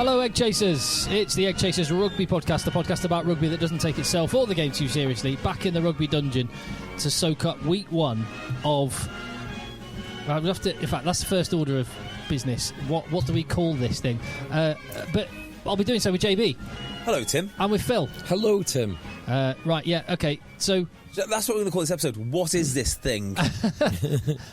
Hello, EggChasers. It's the EggChasers Rugby podcast, the podcast about rugby that doesn't take itself or the game too seriously. Back in the rugby dungeon to soak up week one of... in fact, that's the first order of business. What do we call this thing? But I'll be doing so with JB. Hello, Tim. And with Phil. Hello, Tim. Right, yeah, okay, so... That's what we're going to call this episode. What is this thing?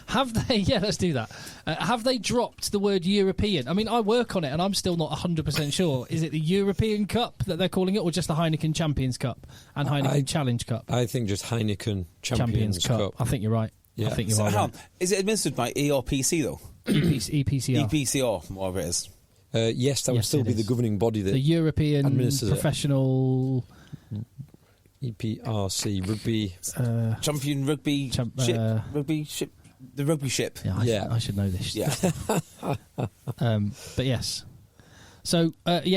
Have they... Yeah, let's do that. Have they dropped the word European? I mean, I work on it and I'm still not 100% sure. Is it the European Cup that they're calling it, or just the Heineken Champions Cup and Heineken Challenge Cup? I think just Heineken Champions Cup. I think you're right. Yeah. I think you're right. How, is it administered by E or PC, though? EPCR. EPCR, whatever it is. Yes, that would still be the governing body that the European Professional... EPRC Rugby Champion Rugby Ship. The Rugby Ship. Yeah, I should know this. Yeah. But yes. So,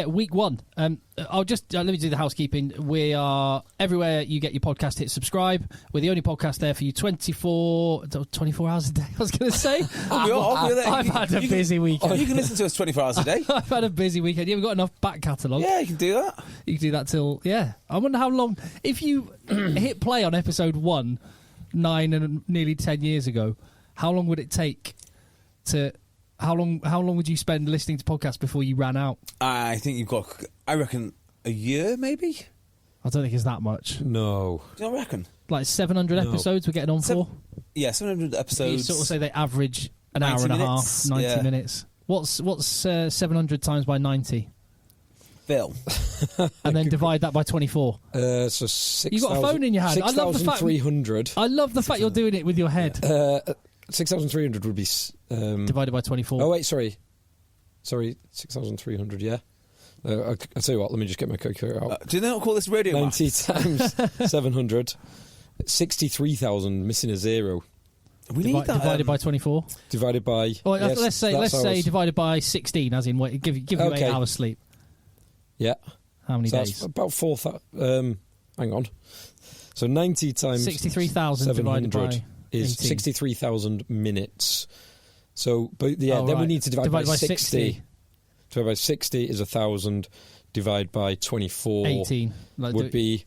week one. I'll just let me do the housekeeping. We are everywhere you get your podcast. Hit subscribe. We're the only podcast there for you 24 hours a day, I was going to say. I've had a busy weekend. You can listen to us 24 hours a day. I've had a busy weekend. You've got enough back catalogue. Yeah, you can do that. You can do that till, I wonder how long, if you hit play on episode 1, 9 and nearly 10 years ago, how long would it take to... How long would you spend listening to podcasts before you ran out? I think you've got, I reckon, a year maybe? I don't think it's that much. No. Do you not reckon? Like 700 episodes we're getting on for? Yeah, 700 episodes. You sort of say they average an hour and a half, 90 minutes. What's 700 times by 90? Phil. And then divide that by 24. So 6,000. You've got a phone in your hand. 6,300. I love the fact you're doing it with your head. 6,300 would be... divided by 24. Oh, wait, sorry, 6,300, yeah. I'll tell you what, let me just get my calculator out. Do they not call this radio 90 maths? times 700, 63,000, missing a zero. We need that. Divided by 24? Divided by... Oh, let's say divided by 16, as in give you 8 hours sleep. Yeah. How many days? That's about 4,000... hang on. So 90 times 63,000 divided by... is 63,000 minutes. So, but then we need to divide by 60. Divide by 60 is 1,000. Divide by 24 18 would be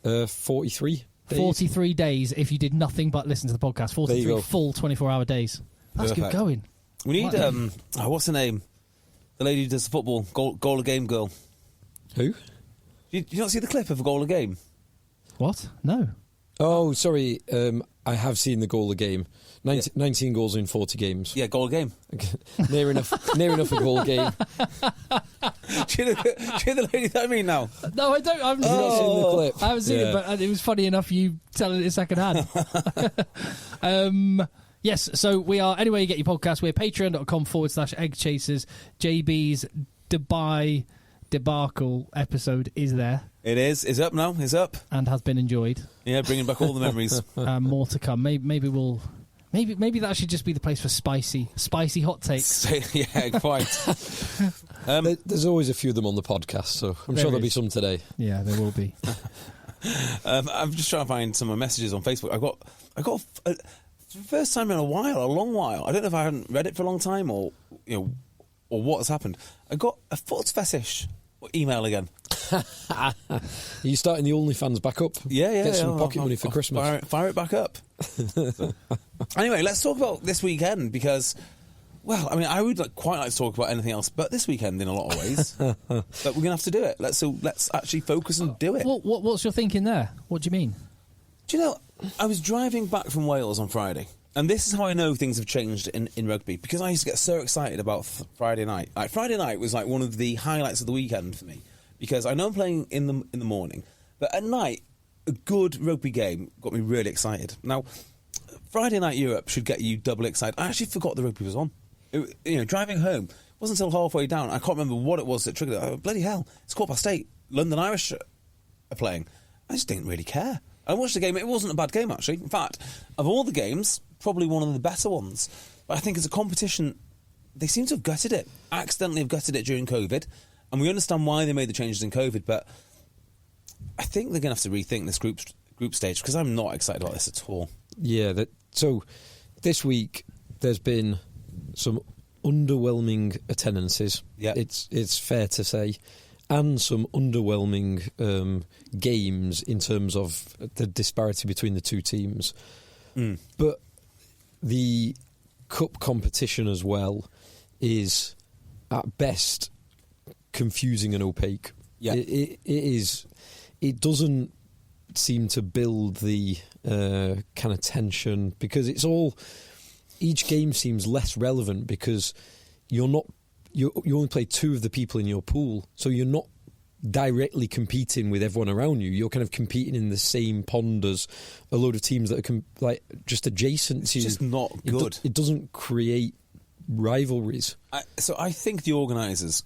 43 days. 43 days if you did nothing but listen to the podcast. 43 full 24-hour days. That's good going. We need, what's her name? The lady who does the football, goal a game girl. Who? Did you not see the clip of a goal a game? What? No. Oh, sorry. I have seen the goal a game. 19 goals in 40 games. Yeah, goal a game. Near enough a goal game. Do you know the lady that I mean now? No, I don't. Have you not seen the clip? I haven't seen it, but it was funny enough you telling it second hand. Yes, so we are, anyway you get your podcast, we're patreon.com/EggChasers. JB's Dubai debacle episode is there. It is. It's up now. It's up. And has been enjoyed. Yeah, bringing back all the memories. More to come. Maybe that should just be the place for spicy hot takes. Yeah, quite. There's always a few of them on the podcast, so I'm sure there'll be some today. Yeah, there will be. I'm just trying to find some of my messages on Facebook. I got for the first time in a long while. I don't know if I hadn't read it for a long time or what has happened. I got a foot fetish email again. Are you starting the OnlyFans back up? Yeah. Get some pocket money for Christmas. Fire it back up. Anyway, let's talk about this weekend because, well, I mean, I would quite like to talk about anything else but this weekend in a lot of ways. But we're going to have to do it. Let's actually focus and do it. What's your thinking there? What do you mean? Do you know, I was driving back from Wales on Friday. And this is how I know things have changed in rugby, because I used to get so excited about Friday night. Like, Friday night was like one of the highlights of the weekend for me, because I know I'm playing in the morning, but at night, a good rugby game got me really excited. Now, Friday Night Europe should get you double excited. I actually forgot the rugby was on. Driving home, it wasn't until halfway down, I can't remember what it was that triggered it. Oh, bloody hell, it's 8:15. London Irish are playing. I just didn't really care. I watched the game. It wasn't a bad game, actually. In fact, of all the games, probably one of the better ones. But I think as a competition, they seem to have gutted it. Accidentally have gutted it during COVID. And we understand why they made the changes in COVID. But I think they're going to have to rethink this group stage, because I'm not excited about this at all. Yeah. So this week, there's been some underwhelming attendances. Yeah. It's fair to say. And some underwhelming games in terms of the disparity between the two teams. But the cup competition as well is at best confusing and opaque. Yeah. It is. It doesn't seem to build the kind of tension, because it's all. Each game seems less relevant because you only play two of the people in your pool, so you're not directly competing with everyone around you. You're kind of competing in the same pond as a load of teams that are just adjacent to you. It's just not good. It doesn't create rivalries. So I think the organisers,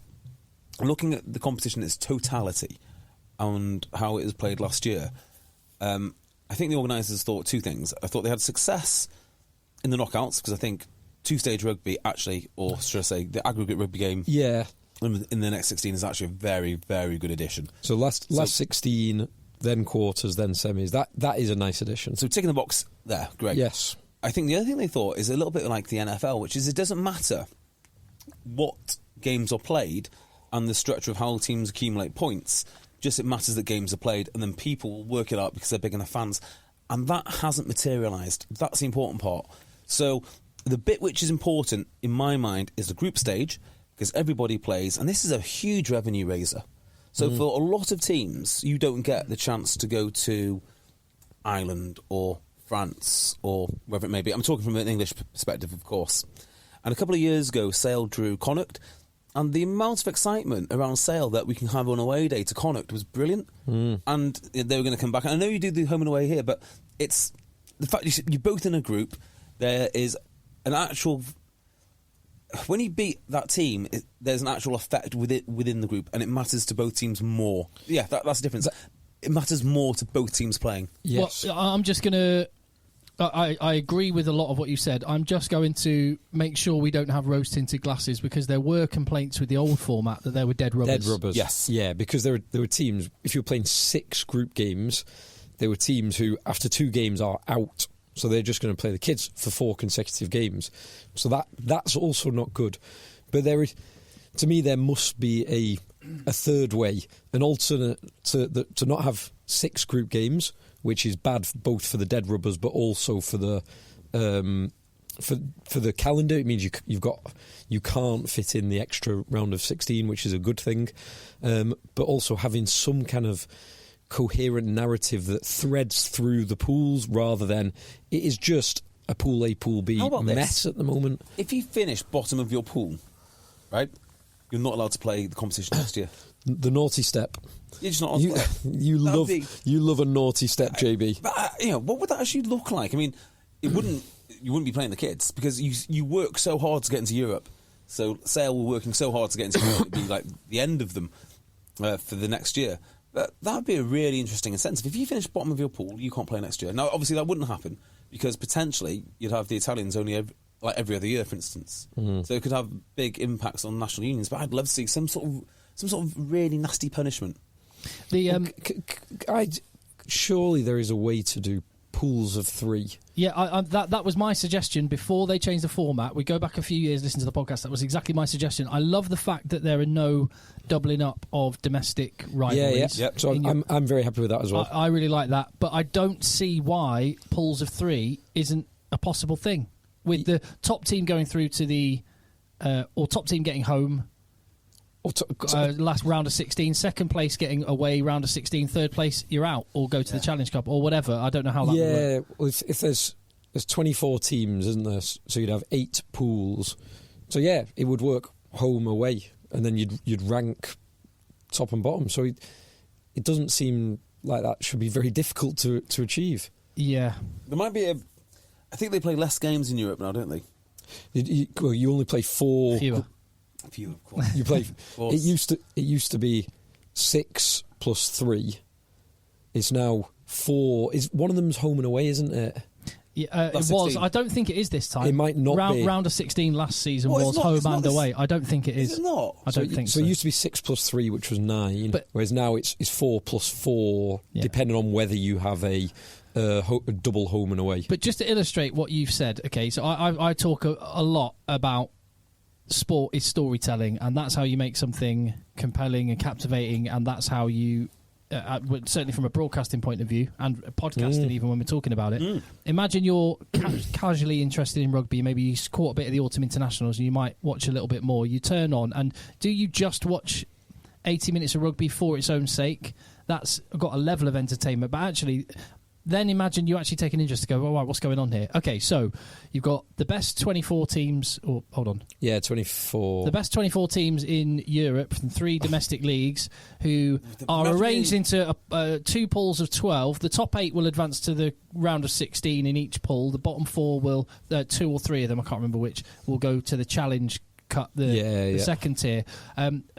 looking at the competition in its totality and how it was played last year, I think the organisers thought two things. I thought they had success in the knockouts, because I think two-stage rugby actually, or should I say the aggregate rugby game, in the next 16 is actually a very, very good addition. So last 16, then quarters, then semis. That is a nice addition. So ticking the box there, great. Yes. I think the other thing they thought is a little bit like the NFL, which is it doesn't matter what games are played and the structure of how teams accumulate points, just it matters that games are played, and then people will work it out because they're big enough fans. And that hasn't materialised. That's the important part. So the bit which is important, in my mind, is the group stage, because everybody plays, and this is a huge revenue raiser. So for a lot of teams, you don't get the chance to go to Ireland or France or wherever it may be. I'm talking from an English perspective, of course. And a couple of years ago, Sale drew Connacht, and the amount of excitement around Sale that we can have on away day to Connacht was brilliant. And they were going to come back. And I know you do the home and away here, but it's the fact you're both in a group. There is an actual... When you beat that team, there's an actual effect within the group, and it matters to both teams more. Yeah, that's the difference. It matters more to both teams playing. Yes. Well, I'm just going to... I agree with a lot of what you said. I'm just going to make sure we don't have rose-tinted glasses, because there were complaints with the old format that there were dead rubbers. Dead rubbers. Yes. Yeah, because there were teams, if you're playing 6 group games, there were teams who, after 2 games, are out. So they're just going to play the kids for 4 consecutive games. So that's also not good. But to me, there must be a third way, an alternate to not have 6 group games, which is bad both for the dead rubbers, but also for the for the calendar. It means you can't fit in the extra round of 16, which is a good thing. But also having some kind of coherent narrative that threads through the pools, rather than it is just a pool A, pool B mess at the moment. If you finish bottom of your pool, right, you're not allowed to play the competition next year. The naughty step. You're just not allowed to play. You love a naughty step, JB. But what would that actually look like? I mean, you wouldn't be playing the kids, because you work so hard to get into Europe. So Sale were working so hard to get into Europe, it'd be like the end of them for the next year. But that would be a really interesting incentive. If you finish bottom of your pool, you can't play next year. Now, obviously, that wouldn't happen, because potentially you'd have the Italians only every other year, for instance. So it could have big impacts on national unions. But I'd love to see some sort of really nasty punishment. Surely there is a way to do pools of 3. Yeah, that was my suggestion before they changed the format. We go back a few years, listen to the podcast. That was exactly my suggestion. I love the fact that there are no doubling up of domestic rivalries. Yeah. So I'm very happy with that as well. I really like that, but I don't see why pools of 3 isn't a possible thing, with the top team going through to the or top team getting home. Last round of 16, second place getting away round of 16, third place you're out, or go to the Challenge Cup or whatever. I don't know how that would work. Yeah, well, if there's 24 teams, isn't there? So you'd have 8 pools. So yeah, it would work home away, and then you'd rank top and bottom. So it doesn't seem like that should be very difficult to achieve. Yeah, there might be I think they play less games in Europe now, don't they? You only play 4. Few, of course. You play. It used to be 6 plus 3. It's now 4. Is one of them's home and away, isn't it? Yeah, it was. I don't think it is this time. It might not be. Round of 16 last season was home and away. I don't think it is. Is it not? I don't think so. So it used to be 6 plus 3, which was 9, whereas now it's 4 plus 4, depending on whether you have a double home and away. But just to illustrate what you've said, okay, so I talk a lot about sport is storytelling, and that's how you make something compelling and captivating, and that's how you, certainly from a broadcasting point of view, and podcasting even when we're talking about it. Imagine you're casually interested in rugby, maybe you caught a bit of the autumn internationals and you might watch a little bit more. You turn on, and do you just watch 80 minutes of rugby for its own sake? That's got a level of entertainment, but actually then imagine you actually take an interest to go, all right, what's going on here? Okay, so you've got the best 24 teams, or hold on. Yeah, 24. The best 24 teams in Europe from 3 domestic leagues who are arranged into 2 pools of 12. The top 8 will advance to the round of 16 in each pool. The bottom 4 will, 2 or 3 of them, I can't remember which, will go to the Challenge Cup, the second tier.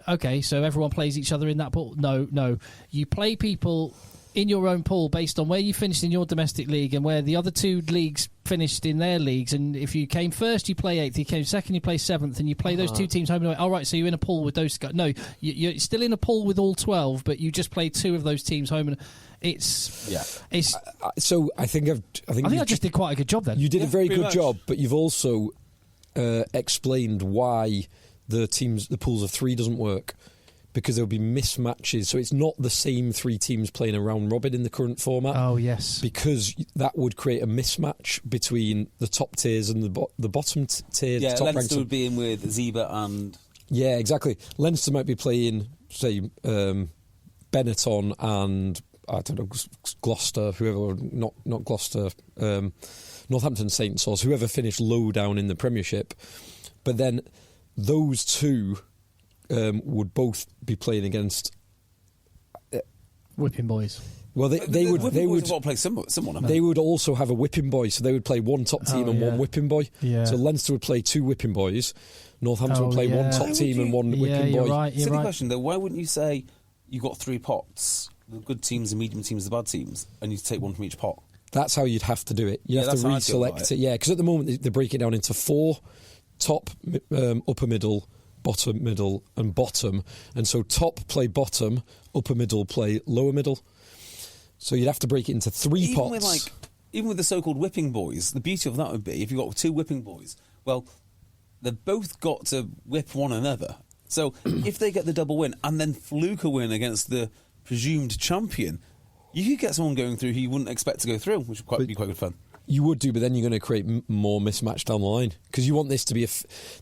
Okay, so everyone plays each other in that pool? No. You play people in your own pool based on where you finished in your domestic league and where the other 2 leagues finished in their leagues. And if you came first, you play 8th. You came second, you play 7th, and you play those 2 teams home and away. All right, so you're in a pool with those guys. No, you're still in a pool with all 12, but you just play 2 of those teams home. And so I think I just did quite a good job then. You did a very good much. job, but you've also explained why the pools of 3 doesn't work. Because there'll be mismatches, so it's not the same 3 teams playing a round robin in the current format. Oh yes, because that would create a mismatch between the top tiers and the bottom tier. Yeah, top Leinster would be in with Zebra and exactly. Leinster might be playing, say, Benetton and I don't know, Gloucester, whoever, not Gloucester, Northampton Saints, or whoever finished low down in the Premiership, but then those 2. Would both be playing against whipping boys. Well, they would play someone. They would also have a whipping boy, so they would play 1 top team and 1 whipping boy. Yeah. So Leinster would play 2 whipping boys. Northampton would play 1 top team and 1 whipping boy. Right, Silly question though. Why wouldn't you say you've got 3 pots, the good teams, the medium teams, the bad teams, and you take 1 from each pot? That's how you'd have to do it. You have to reselect it. Yeah, because at the moment they break it down into 4 top, upper middle, bottom, middle and bottom, and so top play bottom, upper middle play lower middle, so you'd have to break it into 3 pots. Even with the so-called whipping boys, the beauty of that would be if you've got 2 whipping boys, well, they've both got to whip one another, so if they get the double win and then fluke a win against the presumed champion, you could get someone going through who you wouldn't expect to go through, which would be quite good fun. You would do, but then you're going to create more mismatch down the line, because you want this to be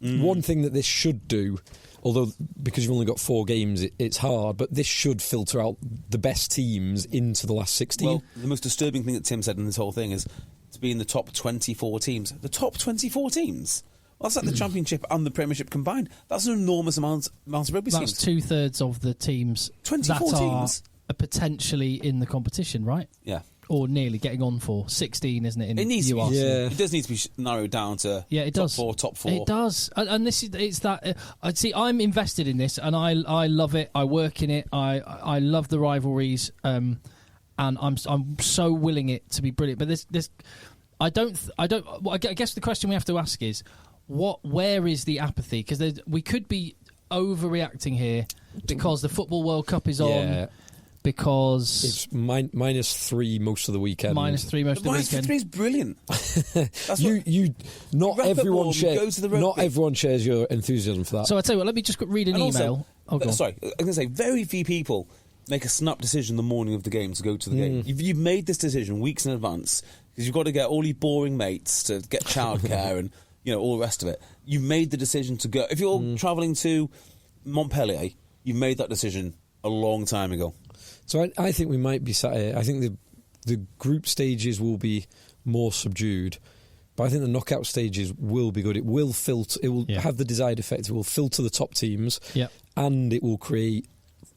one thing that this should do, although because you've only got 4 games it's hard, but this should filter out the best teams into the last 16. Well, the most disturbing thing that Tim said in this whole thing is to be in the top 24 teams. The top 24 teams? Well, that's like the Championship and the Premiership combined. That's an enormous amount of rugby teams. That's 2/3 of the teams 24 teams are potentially in the competition, right? Yeah. Or nearly getting on for 16, isn't it? It needs to be. Yeah. It does need to be narrowed down to. It does. Top 4. It does, and it's that. I see. I'm invested in this, and I love it. I work in it. I love the rivalries, and I'm so willing it to be brilliant. But this, I guess the question we have to ask is, where is the apathy? Because we could be overreacting here because the Football World Cup is on. Because it's -3 most of the weekend. -3 most of the weekend. -3 is brilliant. Not everyone shares. Not everyone shares your enthusiasm for that. So I tell you what, let me just read an email. Sorry, I was going to say, very few people make a snap decision the morning of the game to go to the game. You've made this decision weeks in advance because you've got to get all your boring mates to get childcare and all the rest of it. You've made the decision to go. If you're travelling to Montpellier, you've made that decision a long time ago. So I think we might be sat here. I think the group stages will be more subdued, but I think the knockout stages will be good. It will filter. It will have the desired effect. It will filter the top teams, and it will create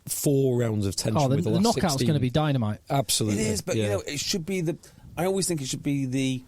4 rounds of tension with the last 16. The knockout's going to be dynamite. Absolutely, it is. But it should be I always think it should be the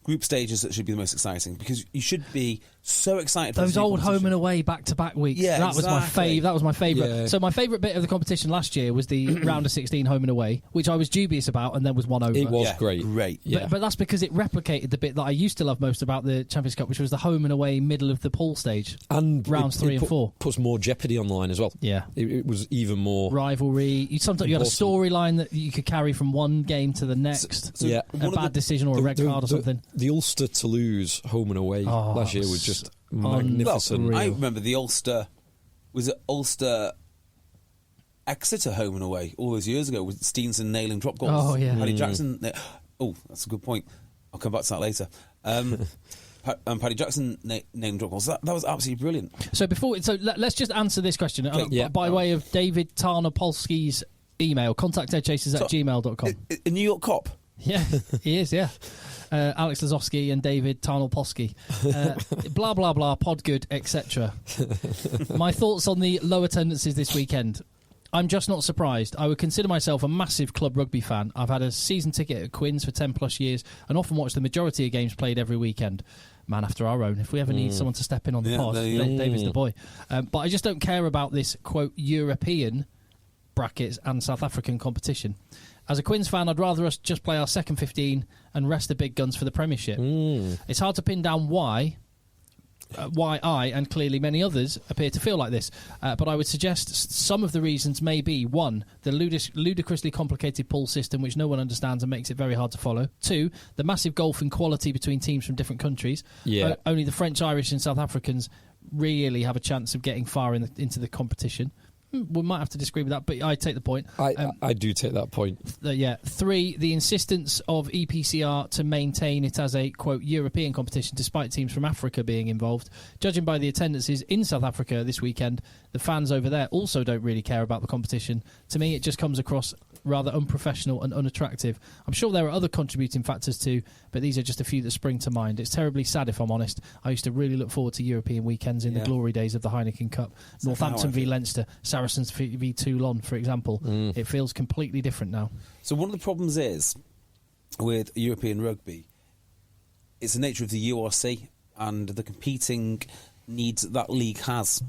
group stages that should be the most exciting, because you should be so excited for those old home and away back-to-back weeks. Yeah, that was my favourite. Yeah. So my favourite bit of the competition last year was the round of 16 home and away, which I was dubious about, and then was 1 over. It was great. Yeah. But that's because it replicated the bit that I used to love most about the Champions Cup, which was the home and away middle of the pool stage, and rounds 3 and 4. Puts more jeopardy on the line as well. Yeah, it was even more rivalry. Sometimes you had a storyline that you could carry from one game to the next. A bad decision or a red card or something. The Ulster Toulouse home and away last year was just magnificent. Well, I remember the Ulster. Was it Ulster? Exeter home and away all those years ago with Steenson nailing drop goals. Oh, yeah. Paddy Jackson. Oh, that's a good point. I'll come back to that later. Paddy Jackson nailing drop goals. That was absolutely brilliant. So let's just answer this question by way of David Tarnopolsky's email. Contact eggchasers@gmail.com. A New York cop. Yeah, he is. Yeah. Alex Lazowski and David Tarnopolsky. Blah blah blah. Podgood, etc. My thoughts on the low attendances this weekend. I'm just not surprised. I would consider myself a massive club rugby fan. I've had a season ticket at Quins for 10 plus years and often watch the majority of games played every weekend. Man after our own. If we ever need someone to step in on the pod, David's the boy. But I just don't care about this, quote, European brackets and South African competition. As a Quins fan, I'd rather us just play our second 15 and rest the big guns for the Premiership. It's hard to pin down why I, and clearly many others, appear to feel like this. But I would suggest some of the reasons may be, 1, the ludicrously complicated pool system which no one understands and makes it very hard to follow. 2, the massive gulf in quality between teams from different countries. Only the French, Irish and South Africans really have a chance of getting far into the competition. We might have to disagree with that, but I take the point. I do take that point. 3, the insistence of EPCR to maintain it as a, quote, European competition despite teams from Africa being involved. Judging by the attendances in South Africa this weekend, the fans over there also don't really care about the competition. To me, it just comes across rather unprofessional and unattractive. I'm sure there are other contributing factors too, but these are just a few that spring to mind. It's terribly sad, if I'm honest. I used to really look forward to European weekends in the glory days of the Heineken Cup. Northampton v Leinster, Saracens v Toulon, for example. It feels completely different now. So one of the problems is with European rugby, it's the nature of the URC and the competing needs that league has.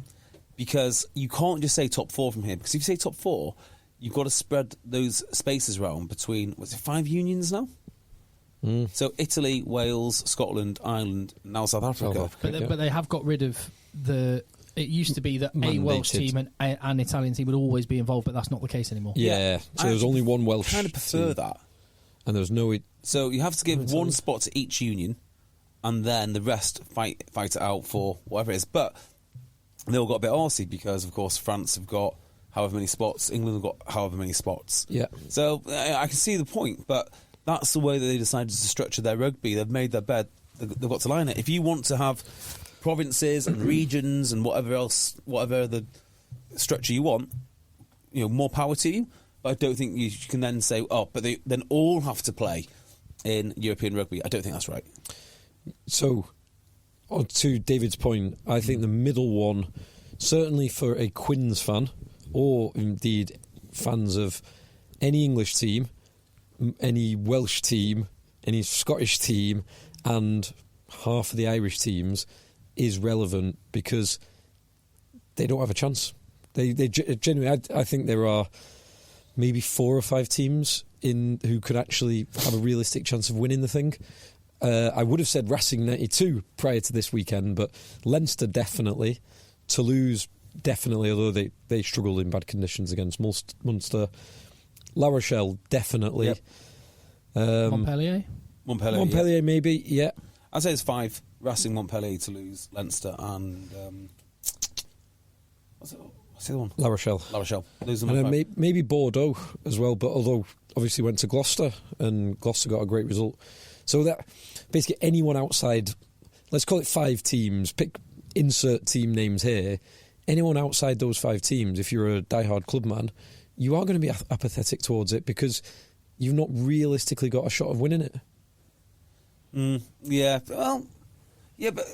Because you can't just say top 4 from here. Because if you say top 4, you've got to spread those spaces around between, 5 unions now? So Italy, Wales, Scotland, Ireland, now South Africa. But they have got rid of the... It used to be that a Welsh team and an Italian team would always be involved, but that's not the case anymore. Yeah. So there's only one Welsh team. I kind of prefer that. And there's no... So you have to give one spot to each union, and then the rest fight it out for whatever it is. But they all got a bit arsey because, of course, France have got however many spots, England have got however many spots. Yeah. So I can see the point, but that's the way that they decided to structure their rugby. They've made their bed. They've got to lie in it. If you want to have provinces and regions and whatever the structure you want, more power to you. But I don't think you can then say, but they then all have to play in European rugby. I don't think that's right. So, on to David's point, I think the middle one, certainly for a Quins fan, or indeed fans of any English team, any Welsh team, any Scottish team, and half of the Irish teams, is relevant because they don't have a chance. They genuinely, I think there are maybe 4 or 5 teams who could actually have a realistic chance of winning the thing. I would have said Racing 92 prior to this weekend, but Leinster definitely, Toulouse definitely, although they struggled in bad conditions against Munster. La Rochelle definitely. Yep. Montpellier, maybe, yeah. I'd say it's 5. Racing, Montpellier, Toulouse, Leinster, and what's the other one? La Rochelle. Those are my 5. Maybe Bordeaux as well, but although obviously went to Gloucester and Gloucester got a great result. So that basically anyone outside, let's call it 5 teams, insert team names here, anyone outside those 5 teams, if you're a diehard club man, you are going to be apathetic towards it because you've not realistically got a shot of winning it. Yeah, well, yeah, but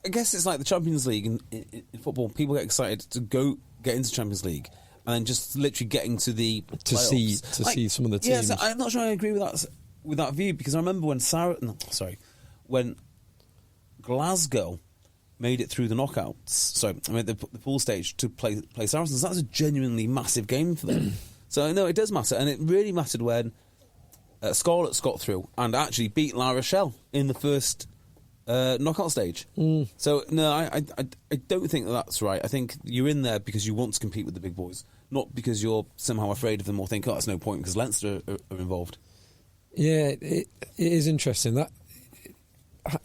I guess it's like the Champions League in football. People get excited to get into Champions League and then just literally getting to the playoffs. to see some of the teams. Yeah, so I'm not sure I agree with that view because I remember when Glasgow made it through the knockouts. The pool stage to play Saracens. That was a genuinely massive game for them. So no, it does matter, and it really mattered when Scarlets got through and actually beat La Rochelle in the first knockout stage. So no, I don't think that's right. I think you're in there because you want to compete with the big boys, not because you're somehow afraid of them or think, that's no point because Leinster are involved. Yeah, it is interesting that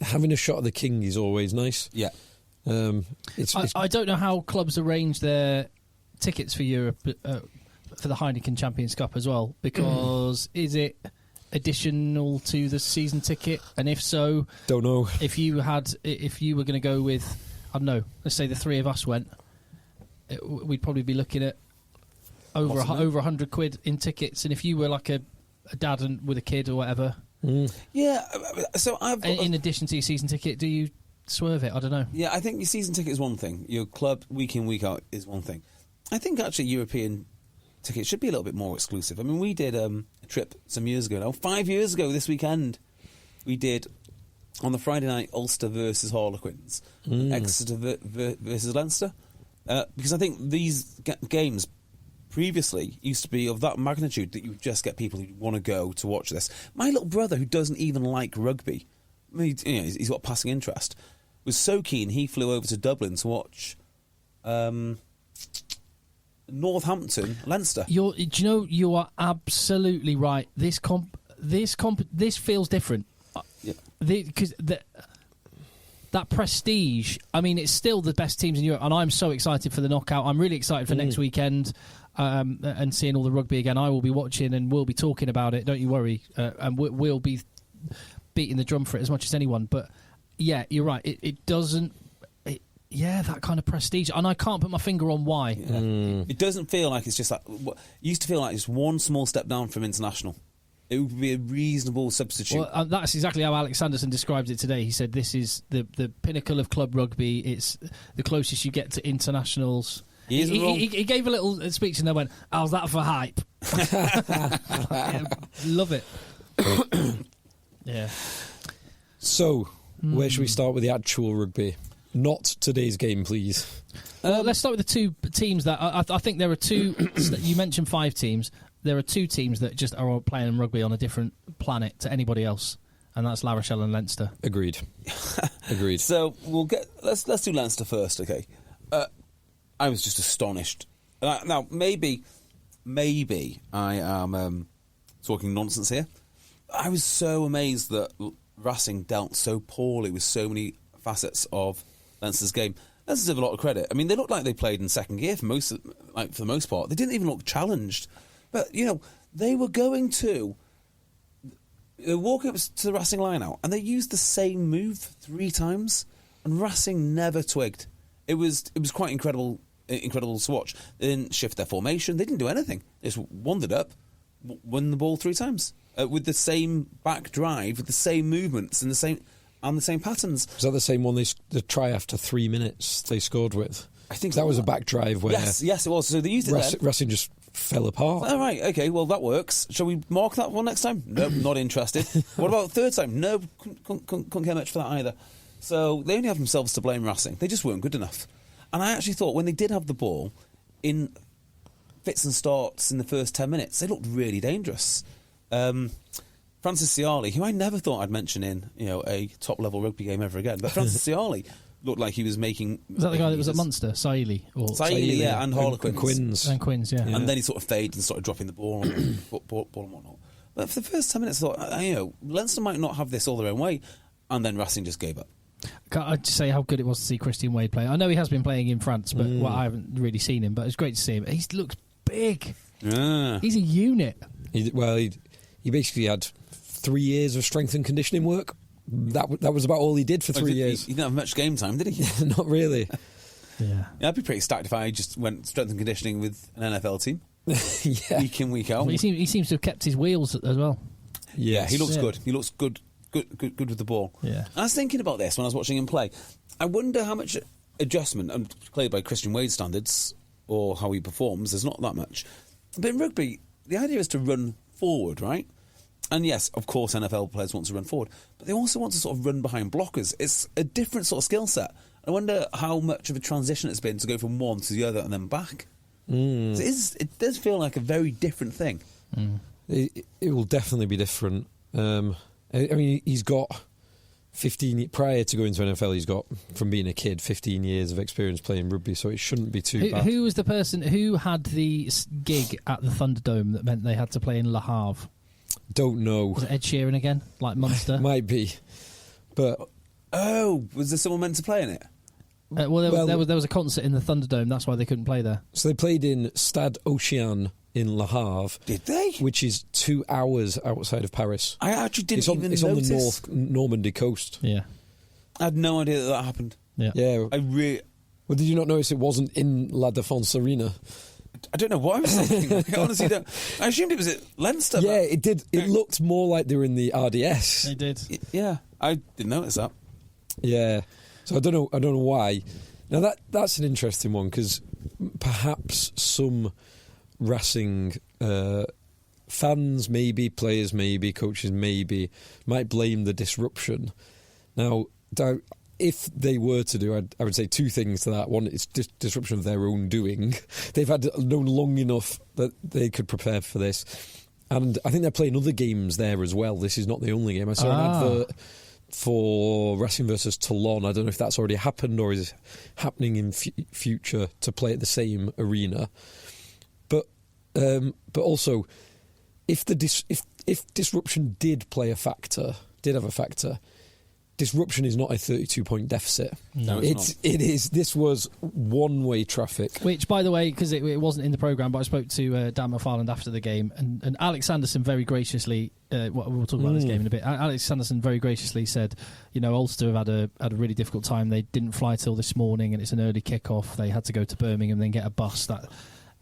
having a shot at the king is always nice. Yeah. I don't know how clubs arrange their tickets for Europe for the Heineken Champions Cup as well, because is it additional to the season ticket? And if so, don't know. If you were going to go with, I don't know, let's say the three of us went, we'd probably be looking at over 100 quid in tickets. And if you were like a dad and with a kid or whatever, yeah. So in addition to your season ticket, do you swerve it? I don't know. Yeah, I think your season ticket is one thing. Your club week in, week out is one thing. I think actually European tickets should be a little bit more exclusive. I mean, we did a trip some years ago now, 5 years ago this weekend. We did, on the Friday night, Ulster versus Harlequins, Exeter versus Leinster. Because I think these games previously used to be of that magnitude that you would just get people who want to go to watch this. My little brother, who doesn't even like rugby, I mean, he's got a passing interest, was so keen he flew over to Dublin to watch Northampton, Leinster. Do you know, you are absolutely right. This feels different. Yeah. Because that prestige, I mean, it's still the best teams in Europe, and I'm so excited for the knockout. I'm really excited for next weekend and seeing all the rugby again. I will be watching and we'll be talking about it, don't you worry. And we'll be beating the drum for it as much as anyone. But yeah, you're right. It doesn't. That kind of prestige, and I can't put my finger on why. Yeah. It doesn't feel like it's just like it used to feel like it's one small step down from international. It would be a reasonable substitute. Well, that's exactly how Alex Sanderson described it today. He said this is the pinnacle of club rugby. It's the closest you get to internationals. He gave a little speech and then went, "How's that for hype?" Love it. Yeah. So, where should we start with the actual rugby? Not today's game, please. Let's start with the two teams that I think there are two. You mentioned 5 teams. There are 2 teams that just are playing rugby on a different planet to anybody else, and that's La Rochelle and Leinster. Agreed. So let's do Leinster first, okay? I was just astonished. Now maybe I am talking nonsense here. I was so amazed that Racing dealt so poorly with so many facets of Leinster's game. Leinster deserve a lot of credit. I mean, they looked like they played in second gear for the most part. They didn't even look challenged. But, they were walking up to the Racing line-out, and they used the same move 3 times, and Racing never twigged. It was quite incredible to watch. They didn't shift their formation. They didn't do anything. They just wandered up, won the ball 3 times with the same back drive, with the same movements and the same patterns. Was that the same one the try after 3 minutes they scored with? I think that was a back drive where... Yes, it was. So they used it then. Racing just fell apart. All right, okay, well, that works. Shall we mark that one next time? Nope, not interested. What about third time? No, couldn't care much for that either. So they only have themselves to blame, Racing. They just weren't good enough. And I actually thought when they did have the ball, in fits and starts in the first 10 minutes, they looked really dangerous. Francis Ciali, who I never thought I'd mention in a top-level rugby game ever again, but Francis Ciali looked like he was making... Was that the guy that was at Munster? Saili, yeah, and Harlequins. And Quins, yeah. And then he sort of faded and started dropping the ball and whatnot. But for the first 10 minutes, I thought, Leinster might not have this all their own way, and then Racing just gave up. Can't I just say how good it was to see Christian Wade play? I know he has been playing in France, but I haven't really seen him, but it's great to see him. He looks big. Yeah. He's a unit. He basically had 3 years of strength and conditioning work. That was about all he did for 3 years. He didn't have much game time, did he? Not really. Yeah, I'd be pretty stacked if I just went strength and conditioning with an NFL team. Yeah. Week in, week out. Well, he seems to have kept his wheels as well. Yeah, he looks good. He looks good with the ball. Yeah. I was thinking about this when I was watching him play. I wonder how much adjustment, and played by Christian Wade standards, or how he performs, there's not that much. But in rugby, the idea is to run forward, right? And yes, of course, NFL players want to run forward, but they also want to sort of run behind blockers. It's a different sort of skill set. I wonder how much of a transition it's been to go from one to the other and then back. It does feel like a very different thing. It will definitely be different. I mean, he's got 15... Prior to going to NFL, he's got, from being a kid, 15 years of experience playing rugby, so it shouldn't be too bad. Who was the person who had the gig at the Thunderdome that meant they had to play in Le Havre? Don't know. Was it Ed Sheeran again? Like Munster? Might be. But... Oh, was there someone meant to play in it? There was a concert in the Thunderdome. That's why they couldn't play there. So they played in Stade Océan in Le Havre. Did they? Which is 2 hours outside of Paris. I actually didn't even notice. notice. On the North Normandy coast. Yeah. I had no idea that happened. Yeah. Well, did you not notice it wasn't in La Défense Arena? I don't know what I was thinking. I honestly don't. I assumed it was at Leinster. Yeah, it did. It looked more like they were in the RDS. They did. Yeah, I didn't notice that. Yeah. So I don't know why. Now that's an interesting one because perhaps some Racing fans, maybe players, maybe coaches, maybe might blame the disruption. Now, if they were to do, I would say 2 things to that. One, it's disruption of their own doing. They've had known long enough that they could prepare for this, and I think they're playing other games there as well. This is not the only game. I saw an advert for Racing versus Toulon. I don't know if that's already happened or is happening in future to play at the same arena. But also, if disruption did have a factor, disruption is not a 32-point deficit. No, it's not. It is. This was one-way traffic. Which, by the way, because it wasn't in the programme, but I spoke to Dan McFarland after the game, and Alex Sanderson very graciously, we'll talk about this game in a bit, Alex Sanderson very graciously said, Ulster have had a really difficult time. They didn't fly till this morning, and it's an early kick-off. They had to go to Birmingham and then get a bus.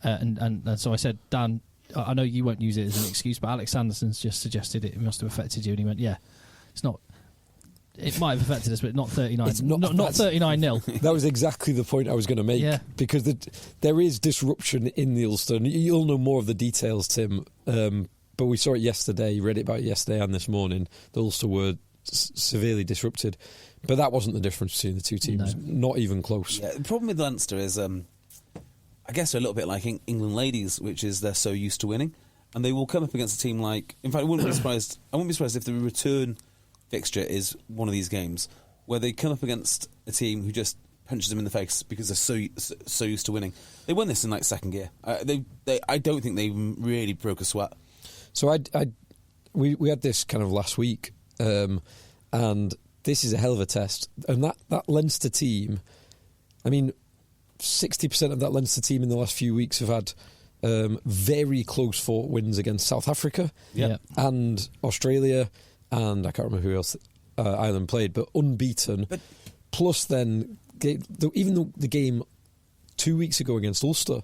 And so I said, Dan, I know you won't use it as an excuse, but Alex Sanderson's just suggested it must have affected you. And he went, yeah, it's not... It might have affected us, but not 39. It's not 39-0. That was exactly the point I was going to make. Yeah. Because there is disruption in the Ulster. And you'll know more of the details, Tim. But we saw it yesterday, read it about it yesterday and this morning. The Ulster were severely disrupted. But that wasn't the difference between the two teams. No. Not even close. Yeah, the problem with Leinster is, I guess they're a little bit like England ladies, which is they're so used to winning. And they will come up against a team like... In fact, I wouldn't be surprised if the return fixture is one of these games where they come up against a team who just punches them in the face because they're so used to winning. They won this in second gear. I don't think they really broke a sweat. So we had this kind of last week, and this is a hell of a test. And that Leinster team, I mean, 60% of that Leinster team in the last few weeks have had very close fought wins against South Africa and Australia. And I can't remember who else Ireland played, but unbeaten. But plus, then even though the game 2 weeks ago against Ulster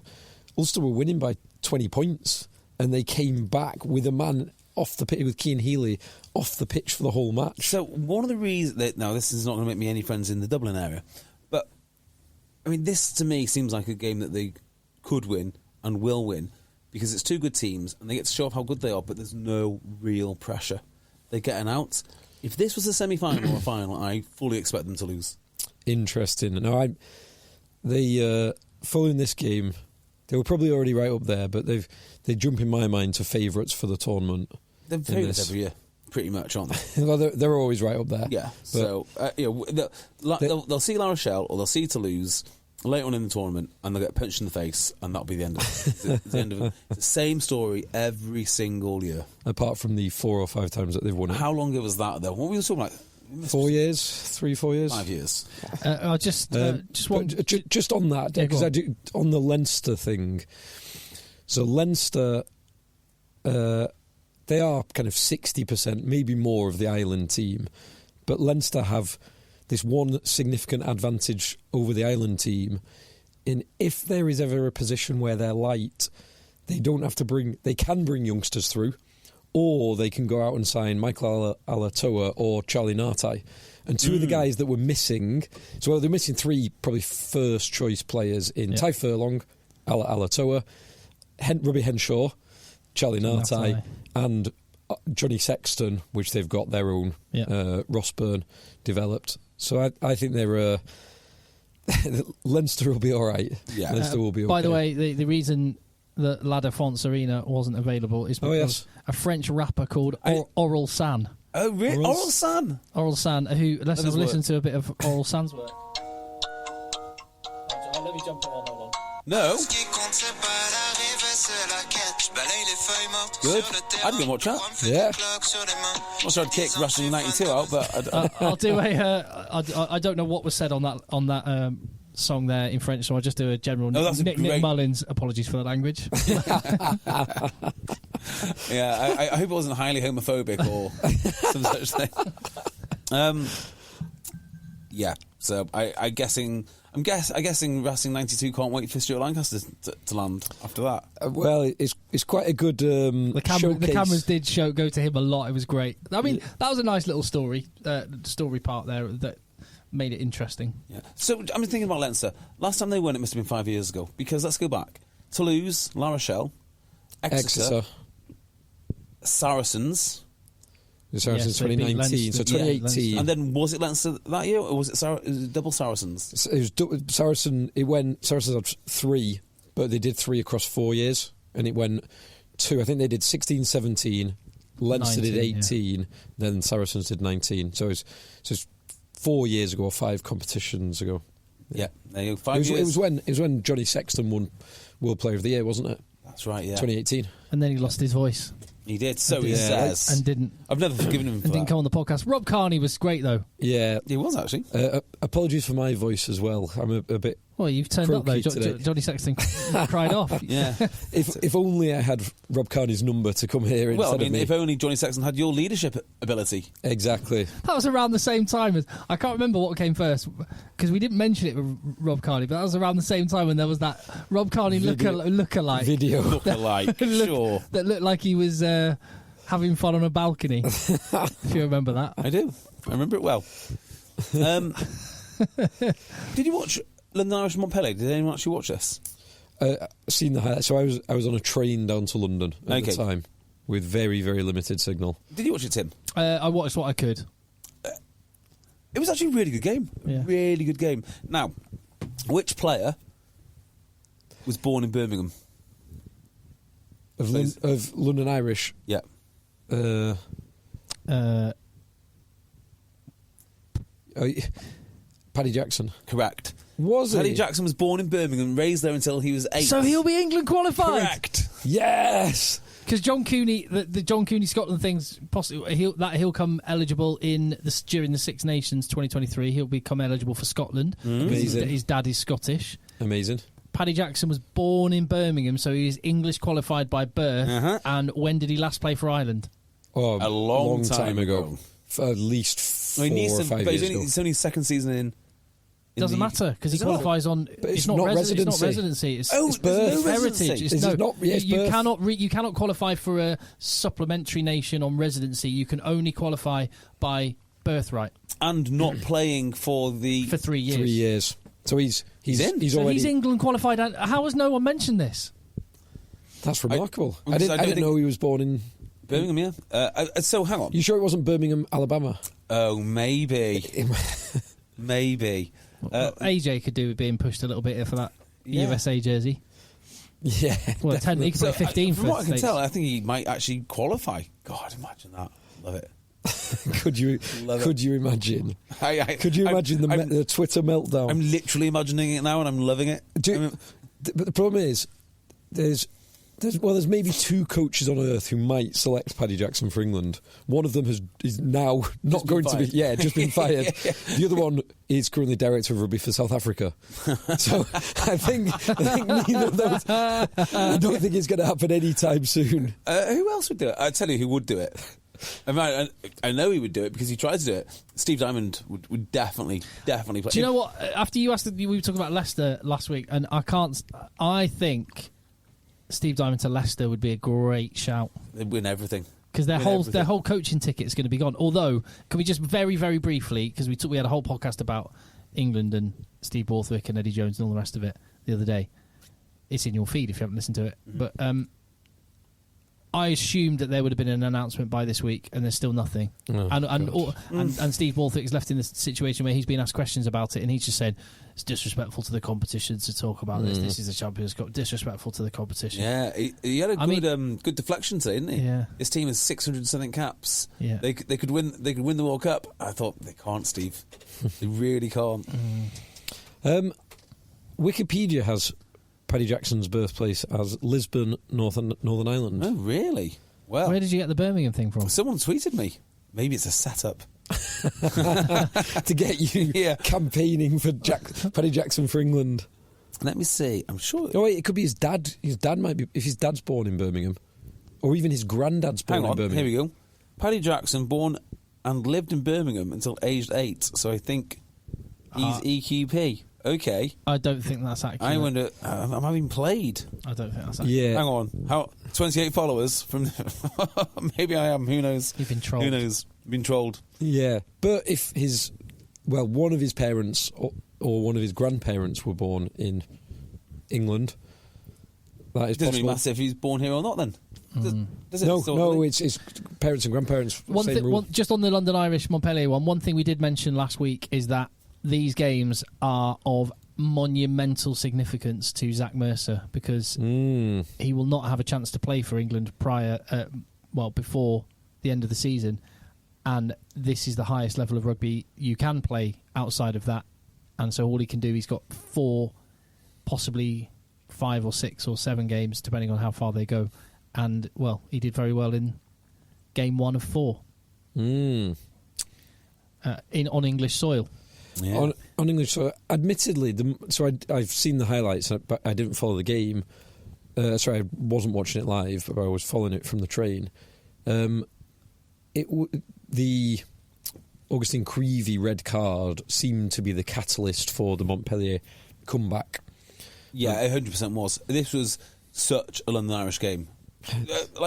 were winning by 20 points, and they came back with a man off the pitch with Cian Healy off the pitch for the whole match. So one of the reasons that now this is not going to make me any friends in the Dublin area, but I mean this to me seems like a game that they could win and will win because it's 2 good teams and they get to show off how good they are, but there's no real pressure. They get an out. If this was a semi-final or a final, I fully expect them to lose. Interesting. Now, following this game, they were probably already right up there, but they jump in my mind to favourites for the tournament. They're favourites every year, pretty much, aren't they? Well, they're always right up there. Yeah. So they'll see La Rochelle or they'll see Toulouse later on in the tournament, and they'll get punched in the face, and that'll be the end of it. It's the end of it. It's the same story every single year. Apart from the 4 or 5 times that they've won it. How long ago was that, though? What were we talking about? 4 years? 3, 4 years? 5 years. I just want... Just on that, because on the Leinster thing. So Leinster, they are kind of 60%, maybe more of the Ireland team, but Leinster have this one significant advantage over the Ireland team in if there is ever a position where they're light, they can bring youngsters through, or they can go out and sign Michael Alatoa or Charlie Nartai. And 2 of the guys that were missing, so they're missing 3 probably first choice players in Ty Furlong, Alatoa, Robbie Henshaw, Charlie Nartai, and Johnny Sexton, which they've got their own Ross Byrne developed. So I think they're Leinster will be all right. Yeah, Leinster will be okay. By the way, the reason that La Défense Arena wasn't available is because a French rapper called Oral San. Oh, really? Oral San? Oral San, who... Let's listen to a bit of Oral San's work. Let me jump it on, hold on. No. Good. I'd go and watch that. Yeah. Not sure I'd kick Wrestling 92 out, but I'll do I don't know what was said on that song there in French, so I'll just do a general Nick Mullins. Apologies for the language. Yeah, I hope it wasn't highly homophobic or some such thing. Yeah, so I'm guessing Wrestling 92 can't wait for Stuart Lancaster to land after that. Well, it's quite a good the showcase. cameras did go to him a lot. It was great. I mean, that was a nice little story part there that made it interesting. Yeah. So I'm thinking about Leinster. Last time they won, it must have been 5 years ago. Because let's go back: Toulouse, La Rochelle, Exeter. Saracens. The Saracens 2019, so 2018. And then was it Leinster that year, or was it double Saracens? It was Saracens had 3, but they did 3 across 4 years, and it went 2. I think they did 16, 17. Leinster 19, did 18, then Saracens did 19. So it's 4 years ago or 5 competitions ago. Yeah, there you go. 5 years. It was when Johnny Sexton won World Player of the Year, wasn't it? That's right. Yeah, 2018. And then he lost his voice. He did, so he says. And didn't. I've never forgiven him for didn't come on the podcast. Rob Kearney was great, though. Yeah. He was, actually. Apologies for my voice as well. I'm a bit... Well, you've turned up, though. Johnny Sexton cried off. Yeah. If only I had Rob Kearney's number to come here instead of me. If only Johnny Sexton had your leadership ability. Exactly. That was around the same time as... I can't remember what came first, because we didn't mention it with Rob Kearney, but that was around the same time when there was that Rob Kearney lookalike. Video. Lookalike, sure. That looked like he was... having fun on a balcony, if you remember that. I do. I remember it well. Did you watch London Irish Montpellier? Did anyone actually watch this? Seen the highlights. So I was on a train down to London at the time with very, very limited signal. Did you watch it, Tim? I watched what I could. It was actually a really good game. Yeah. Really good game. Now, which player was born in Birmingham? Of London Irish? Yeah. Paddy Jackson. Correct. Was he? Paddy Jackson was born in Birmingham, raised there until he was 8. So he'll be England qualified. Correct. Yes. Because John Cooney, the John Cooney Scotland thing's possibly he'll come eligible during the Six Nations 2023. He'll become eligible for Scotland. Amazing. His dad is Scottish. Amazing. Paddy Jackson was born in Birmingham, so he's English qualified by birth. And when did he last play for Ireland? Oh, a long time ago. For at least 4 or 5 years ago. It's only his second season in. Doesn't matter because he qualifies on. It's not residency. It's not residency. It's birth. It's heritage. You birth? cannot qualify for a supplementary nation on residency. You can only qualify by birthright. And not playing for 3 years. 3 years. So he's in. He's England qualified. How has no one mentioned this? That's remarkable. I didn't know he was born in Birmingham. Yeah. So hang on. You sure it wasn't Birmingham, Alabama? Oh, maybe. Maybe. AJ could do with being pushed a little bit for that USA jersey. Yeah. Well, 10, he could play 15 from for what I can States. tell, I think he might actually qualify. God, imagine that. Love it. Could you imagine? Could you imagine the Twitter meltdown? I'm literally imagining it now, and I'm loving it. But the problem is, there's maybe 2 coaches on earth who might select Paddy Jackson for England. One of them is now not going to be. Yeah, just been fired. The other one is currently director of rugby for South Africa. So I think neither of those. I don't think it's going to happen anytime soon. Who else would do it? I tell you, who would do it. I know he would do it because he tried to do it. Steve Diamond would definitely play. Do you know what? After you asked, we were talking about Leicester last week, and I think Steve Diamond to Leicester would be a great shout. They'd win everything because their whole coaching ticket is going to be gone. Although, can we just very, very briefly, because we had a whole podcast about England and Steve Borthwick and Eddie Jones and all the rest of it the other day. It's in your feed if you haven't listened to it. But I assumed that there would have been an announcement by this week, and there's still nothing. And Steve Borthwick is left in this situation where he's been asked questions about it, and he's just said it's disrespectful to the competition to talk about this. This is the Champions Cup. Disrespectful to the competition. Yeah, he had a good deflection today, didn't he? Yeah. His team has 600 something caps. Yeah. They could win the World Cup. I thought they can't, Steve. They really can't. Wikipedia has Paddy Jackson's birthplace as Lisbon, Northern Ireland. Oh, really? Well, Where did you get the Birmingham thing from? someone tweeted me. Maybe it's a setup. To get you campaigning for Paddy Jackson for England. Let me see. I'm sure. Oh wait, it could be his dad. His dad might be, if his dad's born in Birmingham, or even his granddad's born Hang in on, Birmingham. here we go. Paddy Jackson, born and lived in Birmingham until aged 8. So I think he's EQP. Okay. I don't think that's accurate. I wonder, am I being played? I don't think that's accurate. Yeah. Hang on. How 28 followers from... Maybe I am. Who knows? You've been trolled. Who knows? Been trolled. Yeah, but if one of his parents or one of his grandparents were born in England, that is Doesn't possible. really matter if he's born here or not then. Does it? No, Still, no, really? it's parents and grandparents. One same thing, rule. just on the London Irish Montpellier one thing we did mention last week is that these games are of monumental significance to Zach Mercer because he will not have a chance to play for England before the end of the season, and this is the highest level of rugby you can play outside of that, and so all he can do, he's got 4, possibly 5 or 6 or 7 games depending on how far they go, and well, he did very well in game 1 of 4 on English soil. Yeah. On English soil, admittedly, I've seen the highlights, but I didn't follow the game. I wasn't watching it live, but I was following it from the train. The Augustine Creevy red card seemed to be the catalyst for the Montpellier comeback. Yeah, it 100% was. This was such a London Irish game.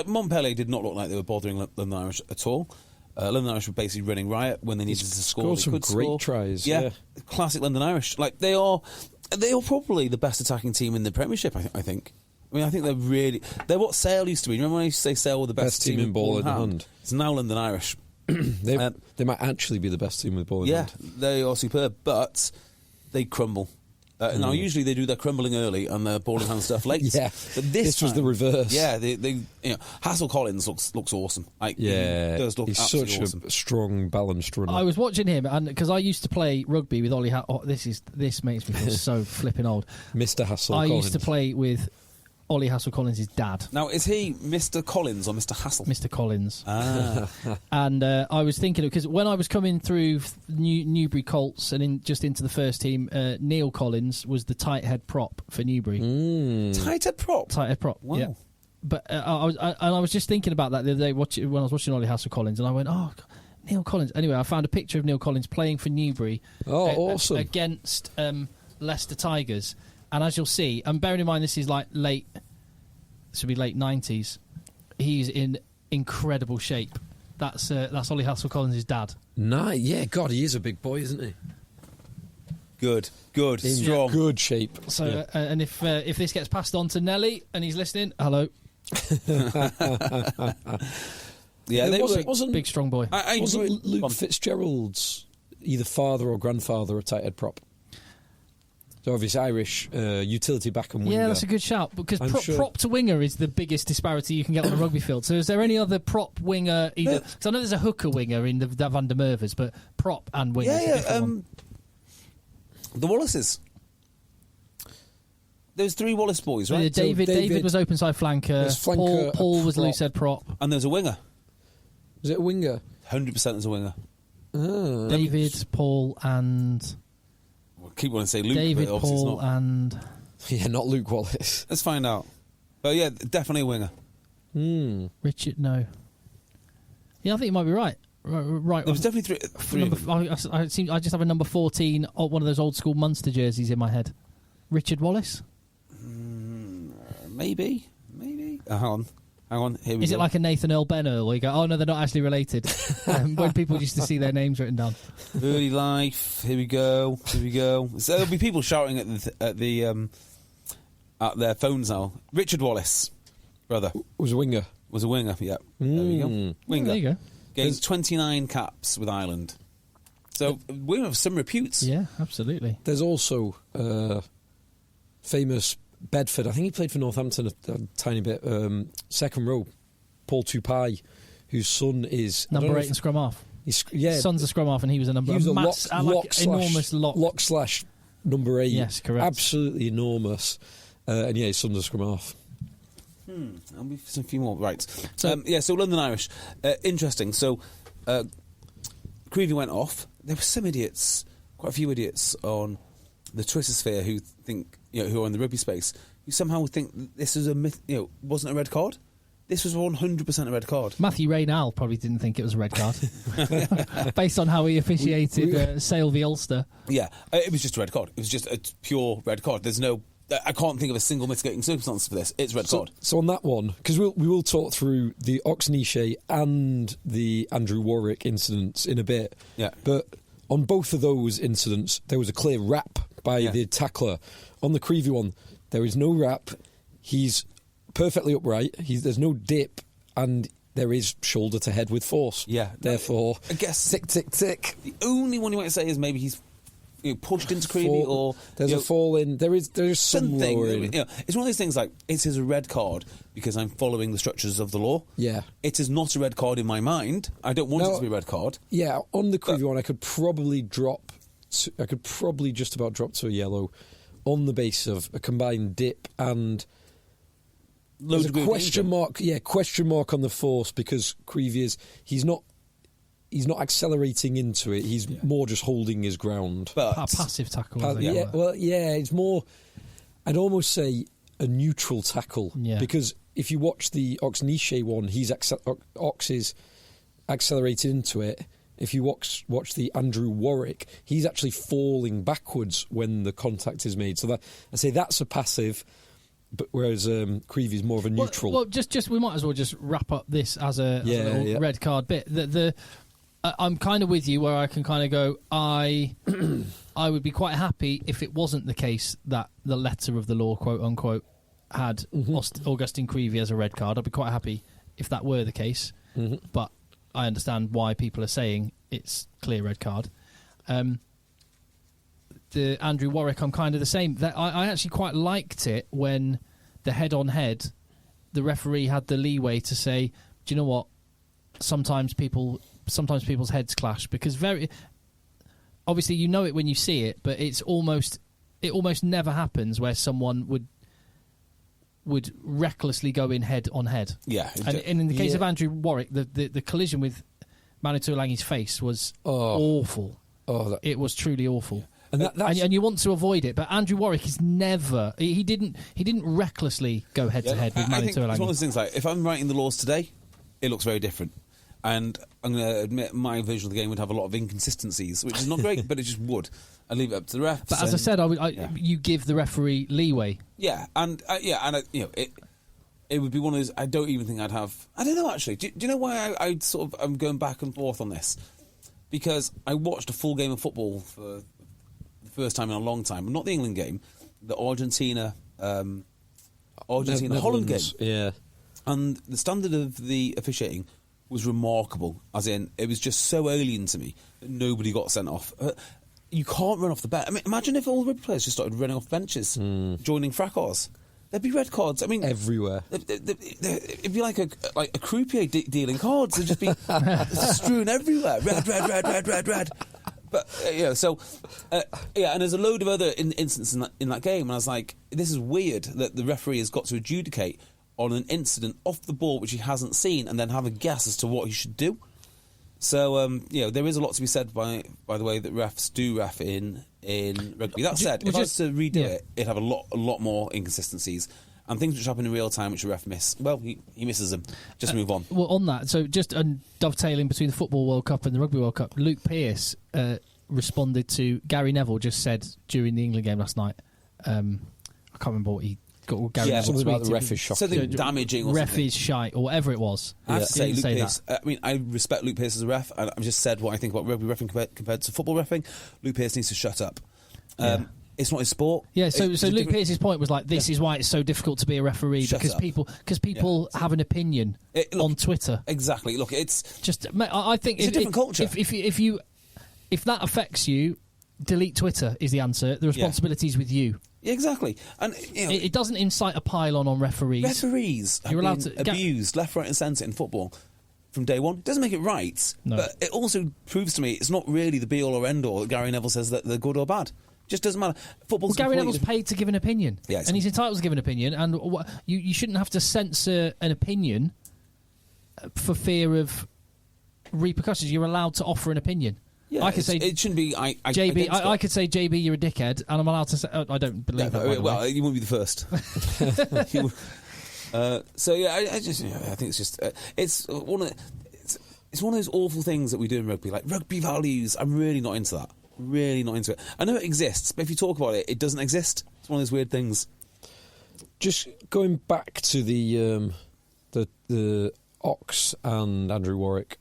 Montpellier did not look like they were bothering London Irish at all. London Irish were basically running riot when they needed to score. They Some could great score. tries. Yeah, classic London Irish. They are probably the best attacking team in the Premiership. I think. I think they're what Sale used to be. Remember when I used to say Sale were the best team in ball in hand? It's now London Irish. They might actually be the best team with ball in hand. Yeah, they are superb, but they crumble. Now, usually they do their crumbling early and their ball in hand stuff late. Yeah, but this was the reverse. Yeah, Hassel Collins looks awesome. He does look he's absolutely such awesome. a strong, balanced runner. I was watching him, and because I used to play rugby with Ollie. This makes me feel so flipping old. Mr. Hassel I Collins. used to play with Ollie Hassel Collins' dad. Now, is he Mr. Collins or Mr. Hassel? Mr. Collins. Ah. And I was thinking, because when I was coming through Newbury Colts and just into the first team, Neil Collins was the tight head prop for Newbury. Tight head prop? Tight head prop, Wow. yeah. But I was just thinking about that the other day when I was watching Ollie Hassel Collins, and I went, oh, Neil Collins. Anyway, I found a picture of Neil Collins playing for Newbury. Awesome. Against Leicester Tigers. And as you'll see, and bearing in mind this is late 90s, he's in incredible shape. That's Ollie Hassel Collins' dad. Nice. Yeah, God, he is a big boy, isn't he? Good, In strong. good shape. So, and if this gets passed on to Nelly and he's listening, hello. Yeah, they wasn't Big strong boy. wasn't Luke Fitzgerald's either father or grandfather a tight head prop? So obviously Irish utility back and winger. Yeah, that's a good shout, because sure. prop to winger is the biggest disparity you can get on a rugby field. So is there any other prop winger either? Because I know there's a hooker winger in the Van der Merwes, but prop and winger is a different one. The Wallaces. There's 3 Wallace boys, right? David was open side flanker. There's flanker, Paul a was prop. loose head prop. And there's a winger. Was it a winger? 100% there's a winger. David, Paul, and I keep wanting to say Luke, David, but obviously Paul, it's not. and Yeah, not Luke Wallace. Let's find out. But yeah, definitely a winger. Richard. No. Yeah, I think you might be right. Right. There was definitely three. I just have a number 14, one of those old school Munster jerseys in my head. Richard Wallace. Maybe. Hang on. Here we go. Is it like a Nathan Earl Ben Earl, where you go, oh no, they're not actually related? When people used to see their names written down. Early life. Here we go. So there'll be people shouting at their phones now. Richard Wallace, brother, Was a winger. was a winger. Yeah, there we go. Winger. There you go. Gained 29 caps with Ireland. So winger of some repute. Yeah, absolutely. There's also famous Bedford. I think he played for Northampton a tiny bit. Second row, Paul Tupai, whose son is Number 8 and scrum half. Son's a scrum half, and he was a number. He was enormous lock. lock / number 8. Yes, correct. Absolutely enormous. and he sunned the scrum off. I'll be a few more. Right. So London Irish. Interesting. So Creevy went off. There were some idiots, quite a few idiots on the Twitter sphere who think, who are in the rugby space, who somehow think this is wasn't a red card. This was 100% a red card. Matthew Raynal probably didn't think it was a red card, based on how he officiated Sale v Ulster. Yeah, it was just a red card. It was just a pure red card. There's no... I can't think of a single mitigating circumstance for this. It's red card. So on that one, because we will talk through the Oxenishre and the Andrew Warwick incidents in a bit. Yeah. But on both of those incidents, there was a clear wrap by the tackler. On the Creevy one, there is no wrap. He's perfectly upright. There's no dip, and there is shoulder to head with force. Yeah. Therefore, I guess tick, tick, tick. The only one you might say is maybe he's pushed into Creevy, or there's a fall in. There is some something. lowering. It's one of those things like it is a red card because I'm following the structures of the law. Yeah. It is not a red card in my mind. I don't want it to be a red card. Yeah, on the Creevy one, I could probably just about drop to a yellow on the basis of a combined dip and there's a question mark. Yeah, question mark on the force because Creevy he's not accelerating into it. He's more just holding his ground. But a passive tackle. It's more. I'd almost say a neutral tackle because if you watch the Oxenishre one, Ox is accelerated into it. If you watch the Andrew Warwick, he's actually falling backwards when the contact is made. So that's a passive. But whereas Creevy is more of a neutral. Well, just we might as well just wrap up this as a little red card bit. I'm kind of with you where I can kind of go. I would be quite happy if it wasn't the case that the letter of the law, quote unquote, had Augustine Creevy as a red card. I'd be quite happy if that were the case. But I understand why people are saying it's clear red card. The Andrew Warwick, I'm kind of the same. I actually quite liked it when the head-on-head, the referee had the leeway to say, do you know what, sometimes people's heads clash, because very obviously you know it when you see it, but it almost never happens where someone would recklessly go in head-on-head. Yeah. And in the case of Andrew Warwick, the collision with Manu Tuolangi's face was awful. It was truly awful. And you want to avoid it, but Andrew Warwick is never. He didn't recklessly go head to head with Manu Tuolangi. It's one of those things like if I'm writing the laws today, it looks very different, and I'm going to admit my version of the game would have a lot of inconsistencies, which is not great, but it just would. I'd leave it up to the refs. But as I said, you give the referee leeway. Yeah, it would be one of those. I don't even think I'd have. I don't know actually. Do you know why I'm going back and forth on this? Because I watched a full game of football for first time in a long time, not the England game, the Argentina Holland game. Yeah. And the standard of the officiating was remarkable, as in it was just so alien to me that nobody got sent off. You can't run off the bench. I mean, imagine if all the rugby players just started running off benches, joining fracas. There'd be red cards. I mean, everywhere. It'd be like a croupier dealing cards. They'd just be strewn everywhere. Red. But and there's a load of other incidents in that game, and I was like, this is weird that the referee has got to adjudicate on an incident off the ball which he hasn't seen, and then have a guess as to what he should do. So there is a lot to be said by the way that refs do ref in rugby. That said, if I was to redo it, it'd have a lot more inconsistencies. And things which happen in real time, which a ref miss, well, he misses them. Just move on. Well, on that, so just dovetailing between the Football World Cup and the Rugby World Cup, Luke Pearce responded to Gary Neville just said during the England game last night. I can't remember what he got. Gary Neville something about the ref is shocking. Something damaging or ref something. Is shite or whatever it was. I have to say, Luke Pearce, I mean, I respect Luke Pearce as a ref, and I've just said what I think about rugby reffing compared to football reffing. Luke Pearce needs to shut up. It's not his sport. Yeah, so Luke Pearce's point was like, this is why it's so difficult to be a referee, because people have an opinion on Twitter. Exactly. Look, it's just. I think it's a different culture. If that affects you, delete Twitter is the answer. The responsibility is with you. Yeah, exactly, and it doesn't incite a pile on referees. Referees have been abused left, right, and centre in football from day one. It doesn't make it right, but it also proves to me it's not really the be all or end all that Gary Neville says that they're good or bad. Just doesn't matter. Football's Gary Neville's paid to give an opinion, and he's entitled to give an opinion, and you shouldn't have to censor an opinion for fear of repercussions. You're allowed to offer an opinion. Yeah, I could say it shouldn't be. JB, I could say JB, you're a dickhead, and I'm allowed to say. I don't believe that. By the way. You wouldn't be the first. So yeah, I think it's just it's one of those awful things that we do in rugby, like rugby values. I'm really not into that. Really not into it. I know it exists, but if you talk about it, it doesn't exist. It's one of those weird things. Just going back to the Ox and Andrew Warwick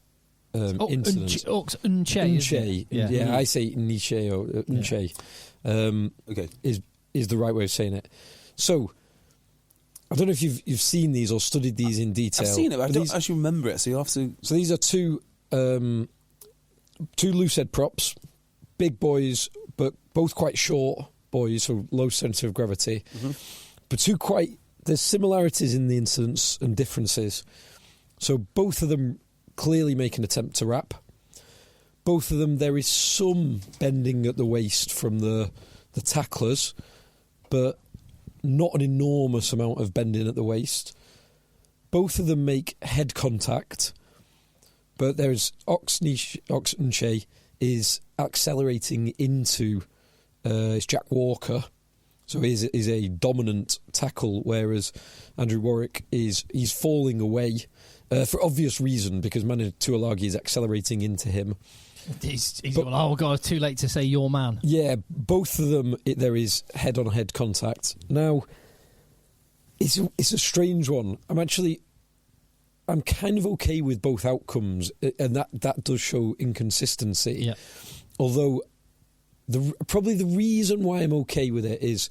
incident. Ox Unche. Yeah, I say Niche or Unche. Okay, is the right way of saying it. So, I don't know if you've seen these or studied these in detail. I've seen it, but I don't actually remember it. So you have to. So these are two loose head props, big boys, but both quite short boys, so low centre of gravity. Mm-hmm. But there's similarities in the incidents and differences. So both of them clearly make an attempt to wrap. Both of them, there is some bending at the waist from the tacklers, but not an enormous amount of bending at the waist. Both of them make head contact, but there's Oxenche is accelerating into it's Jack Walker, so he's a dominant tackle, whereas Andrew Warwick he's falling away for obvious reason because Manu Tuilagi is accelerating into him. God, too late to say your man. Yeah, both of them, there is head-on-head contact. Now, it's a strange one. I'm kind of okay with both outcomes, and that does show inconsistency. Yeah. Although, probably the reason why I'm okay with it is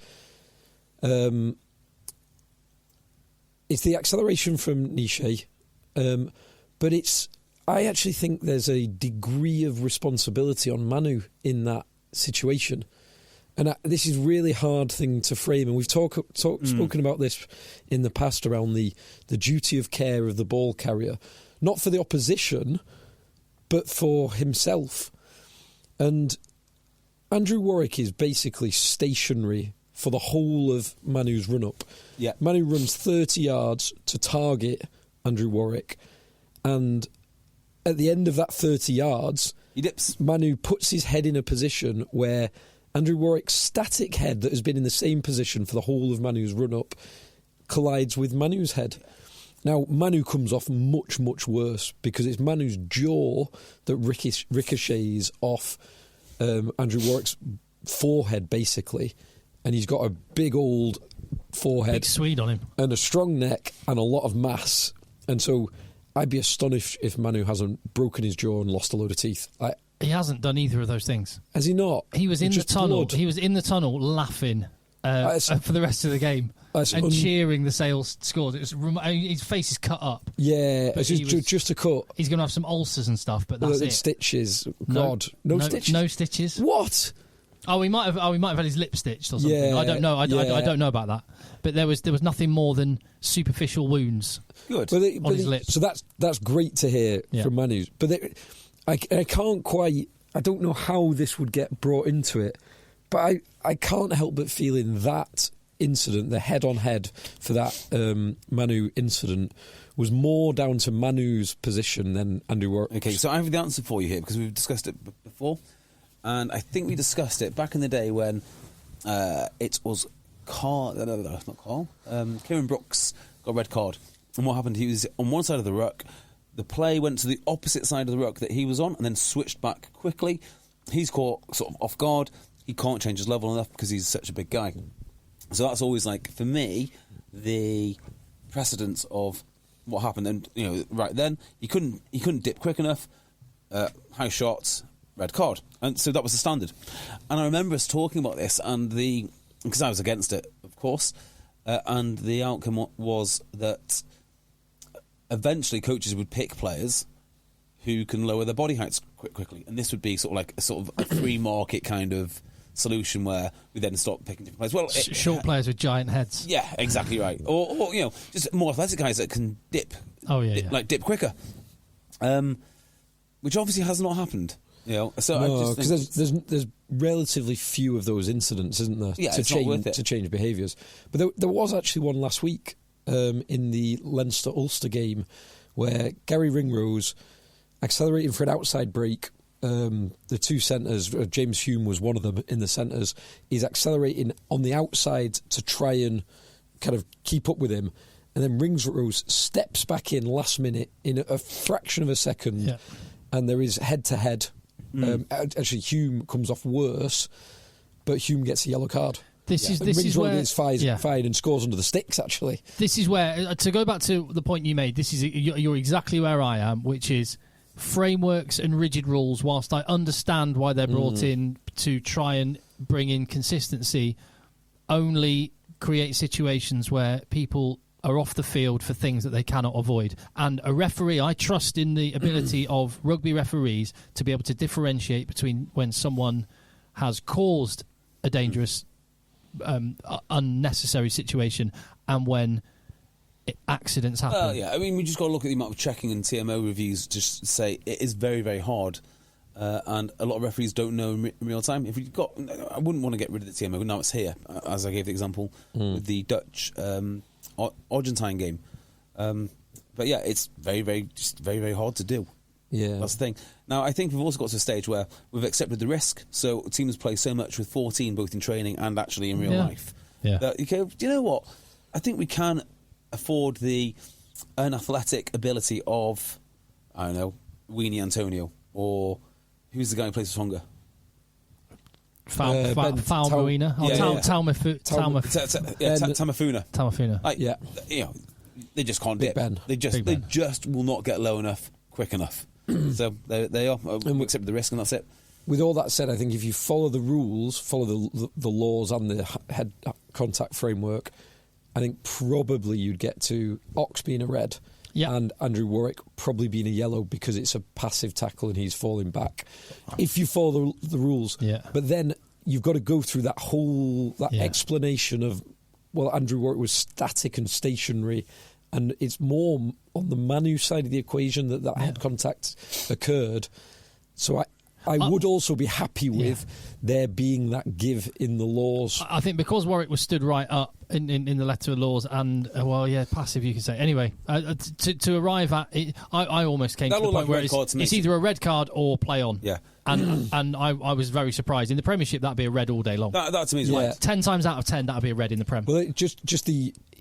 it's the acceleration from Niche, but I actually think there's a degree of responsibility on Manu in that situation. And this is a really hard thing to frame. And we've spoken about this in the past around the duty of care of the ball carrier. Not for the opposition, but for himself. And Andrew Warwick is basically stationary for the whole of Manu's run-up. Yeah. Manu runs 30 yards to target Andrew Warwick. And at the end of that 30 yards, he dips. Manu puts his head in a position where Andrew Warwick's static head that has been in the same position for the whole of Manu's run-up collides with Manu's head. Now, Manu comes off much, much worse because it's Manu's jaw that ricochets off Andrew Warwick's forehead, basically. And he's got a big old forehead. Big Swede on him. And a strong neck and a lot of mass. And so I'd be astonished if Manu hasn't broken his jaw and lost a load of teeth. He hasn't done either of those things. Has he not? He was in the tunnel. Blood. He was in the tunnel laughing for the rest of the game and cheering the Sales scores. His face is cut up. Yeah, it's just a cut. He's going to have some ulcers and stuff, but that's it. Stitches. God, no stitches. No stitches. What? Oh, he might have had his lip stitched or something. Yeah, I don't know. I don't know about that. But there was nothing more than superficial wounds. Good. On his lips. So that's great to hear from Manu. But I can't quite. I don't know how this would get brought into it. But I can't help but feeling that incident, the head-on-head for that Manu incident, was more down to Manu's position than Andrew Warwick. Okay, so I have the answer for you here because we've discussed it before. And I think we discussed it back in the day when it was not Carl. Kieran Brooks got a red card. And what happened, he was on one side of the ruck. The play went to the opposite side of the ruck that he was on and then switched back quickly. He's caught sort of off guard. He can't change his level enough because he's such a big guy. So that's always, like, for me, the precedence of what happened. And, right then, he couldn't dip quick enough. High shots, red card. And so that was the standard. And I remember us talking about this, and because I was against it, of course, and the outcome was that eventually coaches would pick players who can lower their body heights quickly. And this would be sort of a free market kind of solution where we then stop picking different players. Well, short players with giant heads. Yeah, exactly right. Or just more athletic guys that can dip. Oh, yeah. Dip quicker. Which obviously has not happened. So no, because there's relatively few of those incidents, isn't there? Yeah, it's not worth it. To change behaviours. But there was actually one last week in the Leinster-Ulster game where Gary Ringrose accelerating for an outside break. The two centres, James Hume was one of them in the centres, is accelerating on the outside to try and kind of keep up with him. And then Ringrose steps back in last minute in a fraction of a second, and there is head-to-head. Actually, Hume comes off worse, but Hume gets a yellow card. This is where is fine and scores under the sticks. Actually, this is where, to go back to the point you made, you're exactly where I am, which is frameworks and rigid rules. Whilst I understand why they're brought in to try and bring in consistency, only create situations where people are off the field for things that they cannot avoid. And a referee, I trust in the ability of rugby referees to be able to differentiate between when someone has caused a dangerous, unnecessary situation and when accidents happen. I mean, we just got to look at the amount of checking and TMO reviews. Just to say it is very, very hard, and a lot of referees don't know in real time. If we I wouldn't want to get rid of the TMO. Now it's here, as I gave the example with the Dutch Argentine game. But yeah, it's very, very, just very, very hard to do. Yeah, that's the thing. Now, I think we've also got to a stage where we've accepted the risk. So teams play so much with 14, both in training and actually in real life. Yeah. That, do you know what? I think we can afford the unathletic ability of, I don't know, Weenie Antonio, or who's the guy who plays for Tonga? Falmuina. Tamafuna. Like, they just can't dip. Ben. They just will not get low enough, quick enough. So they are. We accept the risk, and that's it. With all that said, I think if you follow the rules, follow the laws and the head contact framework, I think probably you'd get to Ox being a red and Andrew Warwick probably being a yellow because it's a passive tackle and he's falling back. If you follow the rules. Yeah. But then you've got to go through that whole explanation of, well, Andrew Warwick was static and stationary, and it's more on the Manu side of the equation that head contact occurred. So I would also be happy with there being that give in the laws. I think because Warwick was stood right up in the letter of laws and, passive, you can say. Anyway, to arrive at it, I almost came to the point where it's either a red card or play on. Yeah. And I was very surprised. In the Premiership, that'd be a red all day long. That to me is right. 10 times out of 10, that'd be a red in the Prem. Well,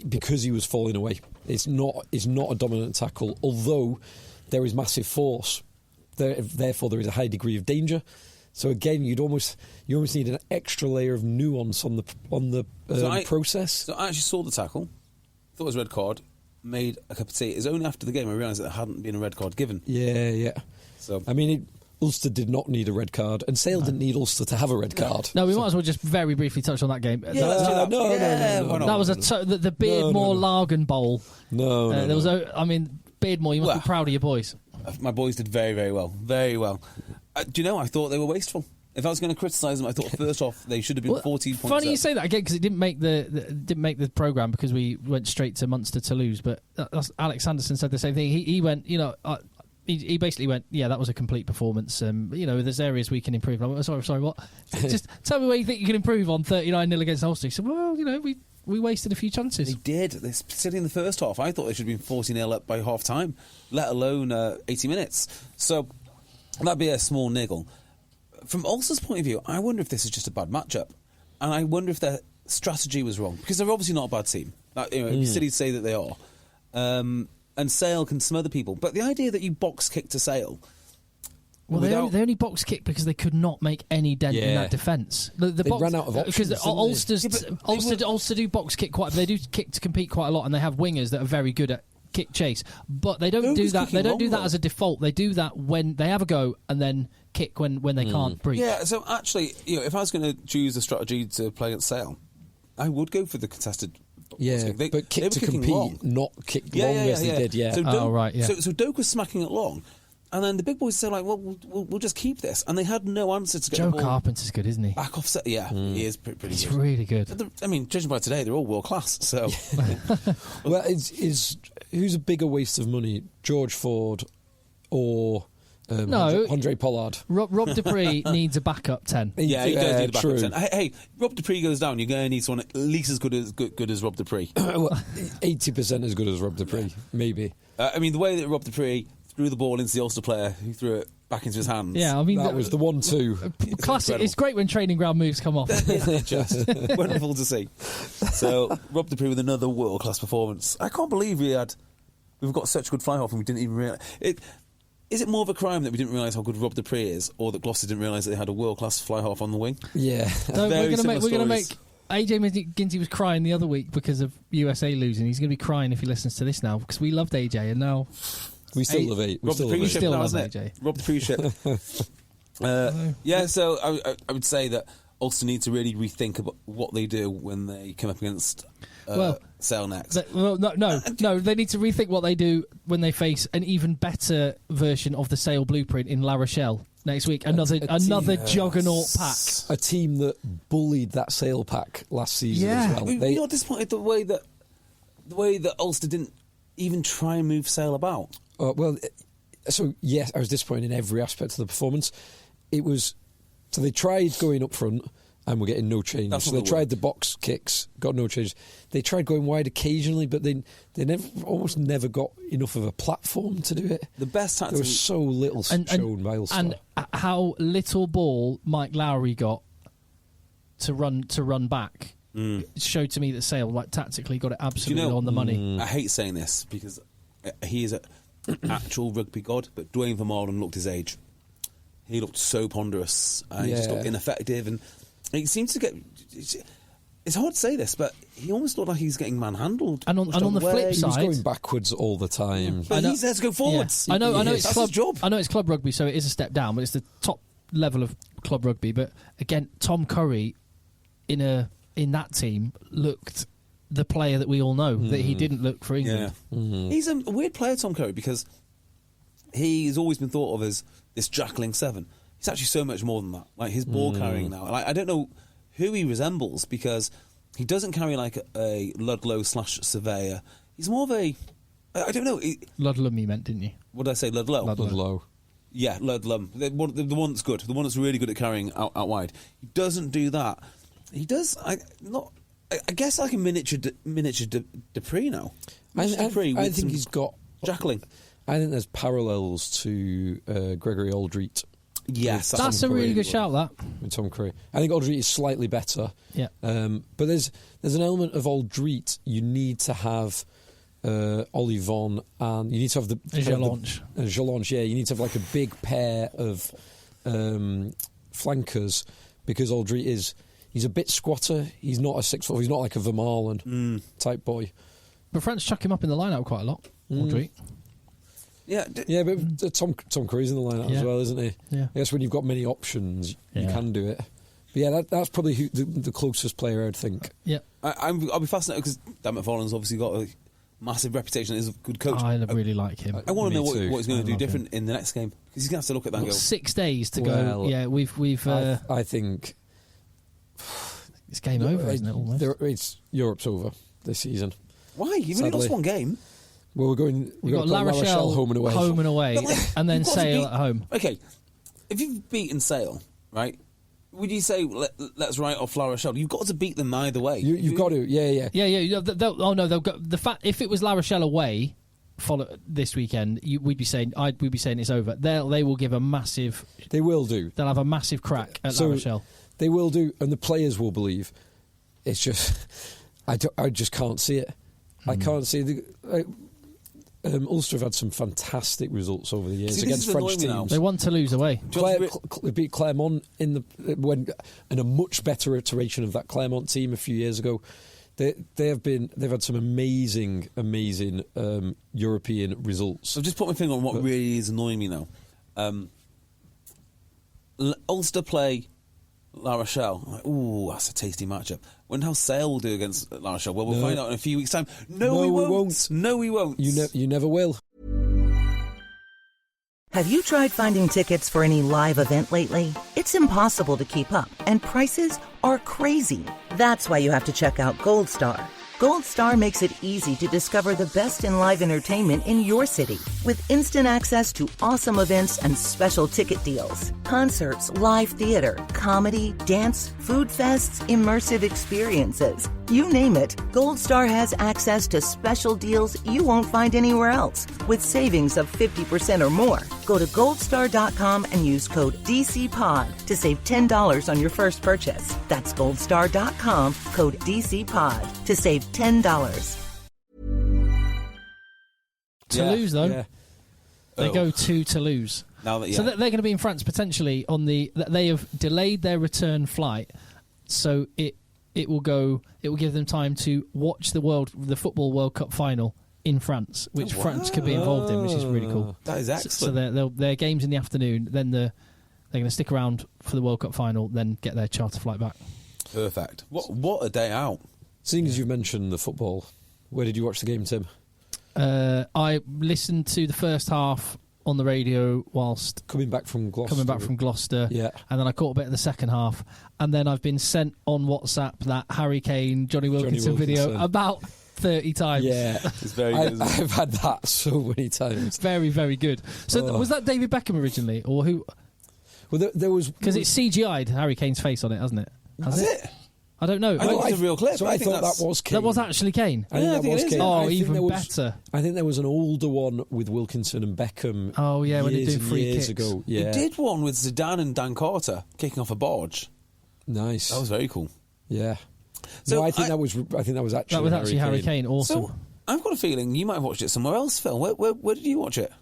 because he was falling away. It's not a dominant tackle, although there is massive force. Therefore, there is a high degree of danger. So again, you almost need an extra layer of nuance on the process. So I actually saw the tackle, thought it was a red card, made a cup of tea. It's only after the game I realised that there hadn't been a red card given. Yeah. So I mean, Ulster did not need a red card, and Sale didn't need Ulster to have a red card. No, we might as well just very briefly touch on that game. Yeah, let's do that. No. That was the Beardmore Largan Bowl. No. There was Beardmore, you must be proud of your boys. My boys did very, very well. Very well. Do you know, I thought they were wasteful. If I was going to criticise them, I thought first off they should have been 14 points Funny up. you say that again, because it didn't make the programme because we went straight to Munster to lose. But Alex Sanderson said the same thing. He went, he basically went, that was a complete performance. There's areas we can improve. I went, sorry, what? Just tell me where you think you can improve on 39-0 against Ulster. He said, well, we wasted a few chances. They did. They're sitting in the first half. I thought they should have been 40-0 up by half time, let alone 80 minutes. So that'd be a small niggle. From Ulster's point of view, I wonder if this is just a bad matchup. And I wonder if their strategy was wrong. Because they're obviously not a bad team. Cities say that they are. And Sale can smother people. But the idea that you box kick to Sale... Well, they only box kicked because they could not make any dent in that defence. They ran out of options. Because Ulster do box kick quite. They do kick to compete quite a lot, and they have wingers that are very good at kick chase. But they don't do that. They don't do that as a default. They do that when they have a go and then kick when they can't breach. Yeah. So actually, if I was going to choose a strategy to play against Sale, I would go for the contested. But kick to compete, long. Not kick long as they did. Yeah. So Doak was smacking it long. And then the big boys said, we'll just keep this. And they had no answer to get Joe the ball. Carpenter's good, isn't he? Back off set. Yeah, he is pretty good. He's really good. Judging by today, they're all world class. So, well, who's a bigger waste of money, George Ford or No. Andre Pollard. Rob Dupree needs a backup 10. Yeah, he does need a backup true. 10. Hey, Rob Dupree goes down, you're going to need someone at least as good as Rob Dupree. Well, 80% as good as Rob Dupree, maybe. I mean, the way that Rob Dupree threw the ball into the Ulster player who threw it back into his hands. Yeah, I mean... That was the 1-2. Classic. It's great when training ground moves come off. It's just wonderful to see. So, Rob Dupree with another world-class performance. I can't believe we've got such good fly-half and we didn't even realise... Is it more of a crime that we didn't realise how good Rob Dupree is, or that Gloucester didn't realise that they had a world-class fly-half on the wing? Yeah. No, we're going to make... AJ McGinty was crying the other week because of USA losing. He's going to be crying if he listens to this now, because we loved AJ, and now... We still love it. Rob Dupree still love AJ. Rob Dupree ship. Yeah, so I would say that Ulster need to really rethink about what they do when they come up against Sale next. No, they need to rethink what they do when they face an even better version of the Sale blueprint in La Rochelle next week. Another juggernaut pack. A team that bullied that Sale pack last season as well. You're not disappointed the way that Ulster didn't even try and move Sale about. So yes, I was disappointed in every aspect of the performance. So they tried going up front and were getting no change. So they tried the box kicks, got no change. They tried going wide occasionally, but they almost never got enough of a platform to do it. The best tactic. There was so little shown by Ulster. And how little ball Mike Lowry got to run back showed to me that Sale tactically got it absolutely on the money. I hate saying this because he is an actual rugby god, but Dwayne Vermaelen looked his age. He looked so ponderous and he just looked ineffective, and he seems to get... It's hard to say this, but he almost looked like he's getting manhandled. And on the flip side... He was going backwards all the time. But he's there to go forwards. Yeah. I know it's That's club, his job. I know it's club rugby, so it is a step down, but it's the top level of club rugby. But again, Tom Curry in that team looked the player that we all know, that he didn't look for England. Yeah. He's a weird player, Tom Curry, because he's always been thought of as this jackling 7. He's actually so much more than that. Like his ball carrying now. Like, I don't know who he resembles, because he doesn't carry like a Ludlow / Surveyor. He's more of a... I don't know. Ludlam you meant, didn't you? What did I say? Ludlow? Ludlow. Yeah, Ludlam. The one that's good. The one that's really good at carrying out wide. He doesn't do that. He does... I guess like a miniature Dupree now. I think he's got... Jackling. I think there's parallels to Gregory Aldrete. Yes, that's a really good shout. That with Tom Curry, I think Aldrete is slightly better. Yeah, but there's an element of Aldrete. You need to have Olivon, and you need to have the Jalonche. Yeah, you need to have like a big pair of flankers, because Aldrete he's a bit squatter. He's not a 6'4". He's not like a Vermaelen type boy. But France chuck him up in the line-out quite a lot. Aldrete. Yeah, but Tom Curry's in the lineup as well, isn't he? Yeah. I guess when you've got many options, you can do it. But yeah, that's probably the closest player I'd think. Yeah, I'll be fascinated because Dan McFarlane's obviously got a massive reputation as a good coach. I really like him. I want to know what he's going to do different in the next game, because he's going to have to look at that and go. 6 days to go. Yeah, we've. I think it's game over, isn't it? Almost. Europe's over this season. Why? You've only lost one game. Well, we've got La Rochelle home and away, and then Sale at home. Okay, if you've beaten Sale, right, would you say let's write off La Rochelle? You've got to beat them either way. You've got to, yeah. They'll go. If it was La Rochelle away, follow this weekend, we'd be saying it's over. They will give a massive. They will do. They'll have a massive crack at La Rochelle. They will do, and the players will believe. It's just, I just can't see it. I can't see Ulster have had some fantastic results over the years against French teams. They won to lose away. They beat Clermont in a much better iteration of that Clermont team a few years ago. They've had some amazing European results. I've just put my finger on what really is annoying me now. Ulster play La Rochelle. I'm like, ooh, that's a tasty matchup. Wonder how Sale will do against La Rochelle. Well, we'll find out in a few weeks' time. No, we won't. No, we won't. You never will. Have you tried finding tickets for any live event lately? It's impossible to keep up, and prices are crazy. That's why you have to check out Gold Star. Gold Star makes it easy to discover the best in live entertainment in your city with instant access to awesome events and special ticket deals. Concerts, live theater, comedy, dance, food fests, immersive experiences. You name it, Gold Star has access to special deals you won't find anywhere else with savings of 50% or more. Go to goldstar.com and use code DCPOD to save $10 on your first purchase. That's goldstar.com, code DCPOD to save $10. Toulouse, though. Yeah. They go to Toulouse. Now that, So they're going to be in France potentially on the... They have delayed their return flight, so it will give them time to watch the Football World Cup final in France, which France could be involved in, which is really cool. That is excellent. So their games in the afternoon, then they're going to stick around for the World Cup final, then get their charter flight back. Perfect. What a day out. Seeing as you've mentioned the football, where did you watch the game, Tim? I listened to the first half on the radio whilst Coming back from Gloucester. Yeah. And then I caught a bit of the second half. And then I've been sent on WhatsApp that Harry Kane, Johnny Wilkinson video about 30 times. Yeah. It's very good. I've had that so many times. Very, very good. So was that David Beckham originally? Or who? Well, there was... Because it's CGI'd Harry Kane's face on it, hasn't it? Has it? I don't know. I thought it was a real clip. So I thought that was Kane. That was actually Kane. I think that was Kane. Oh, even better. I think there was an older one with Wilkinson and Beckham. Oh, yeah, when they do free years kicks. ago. Yeah. They did one with Zidane and Dan Carter kicking off a barge. Nice. That was very cool. Yeah. So no, I think that was actually Harry Kane. Awesome. So I've got a feeling you might have watched it somewhere else, Phil. Where did you watch it?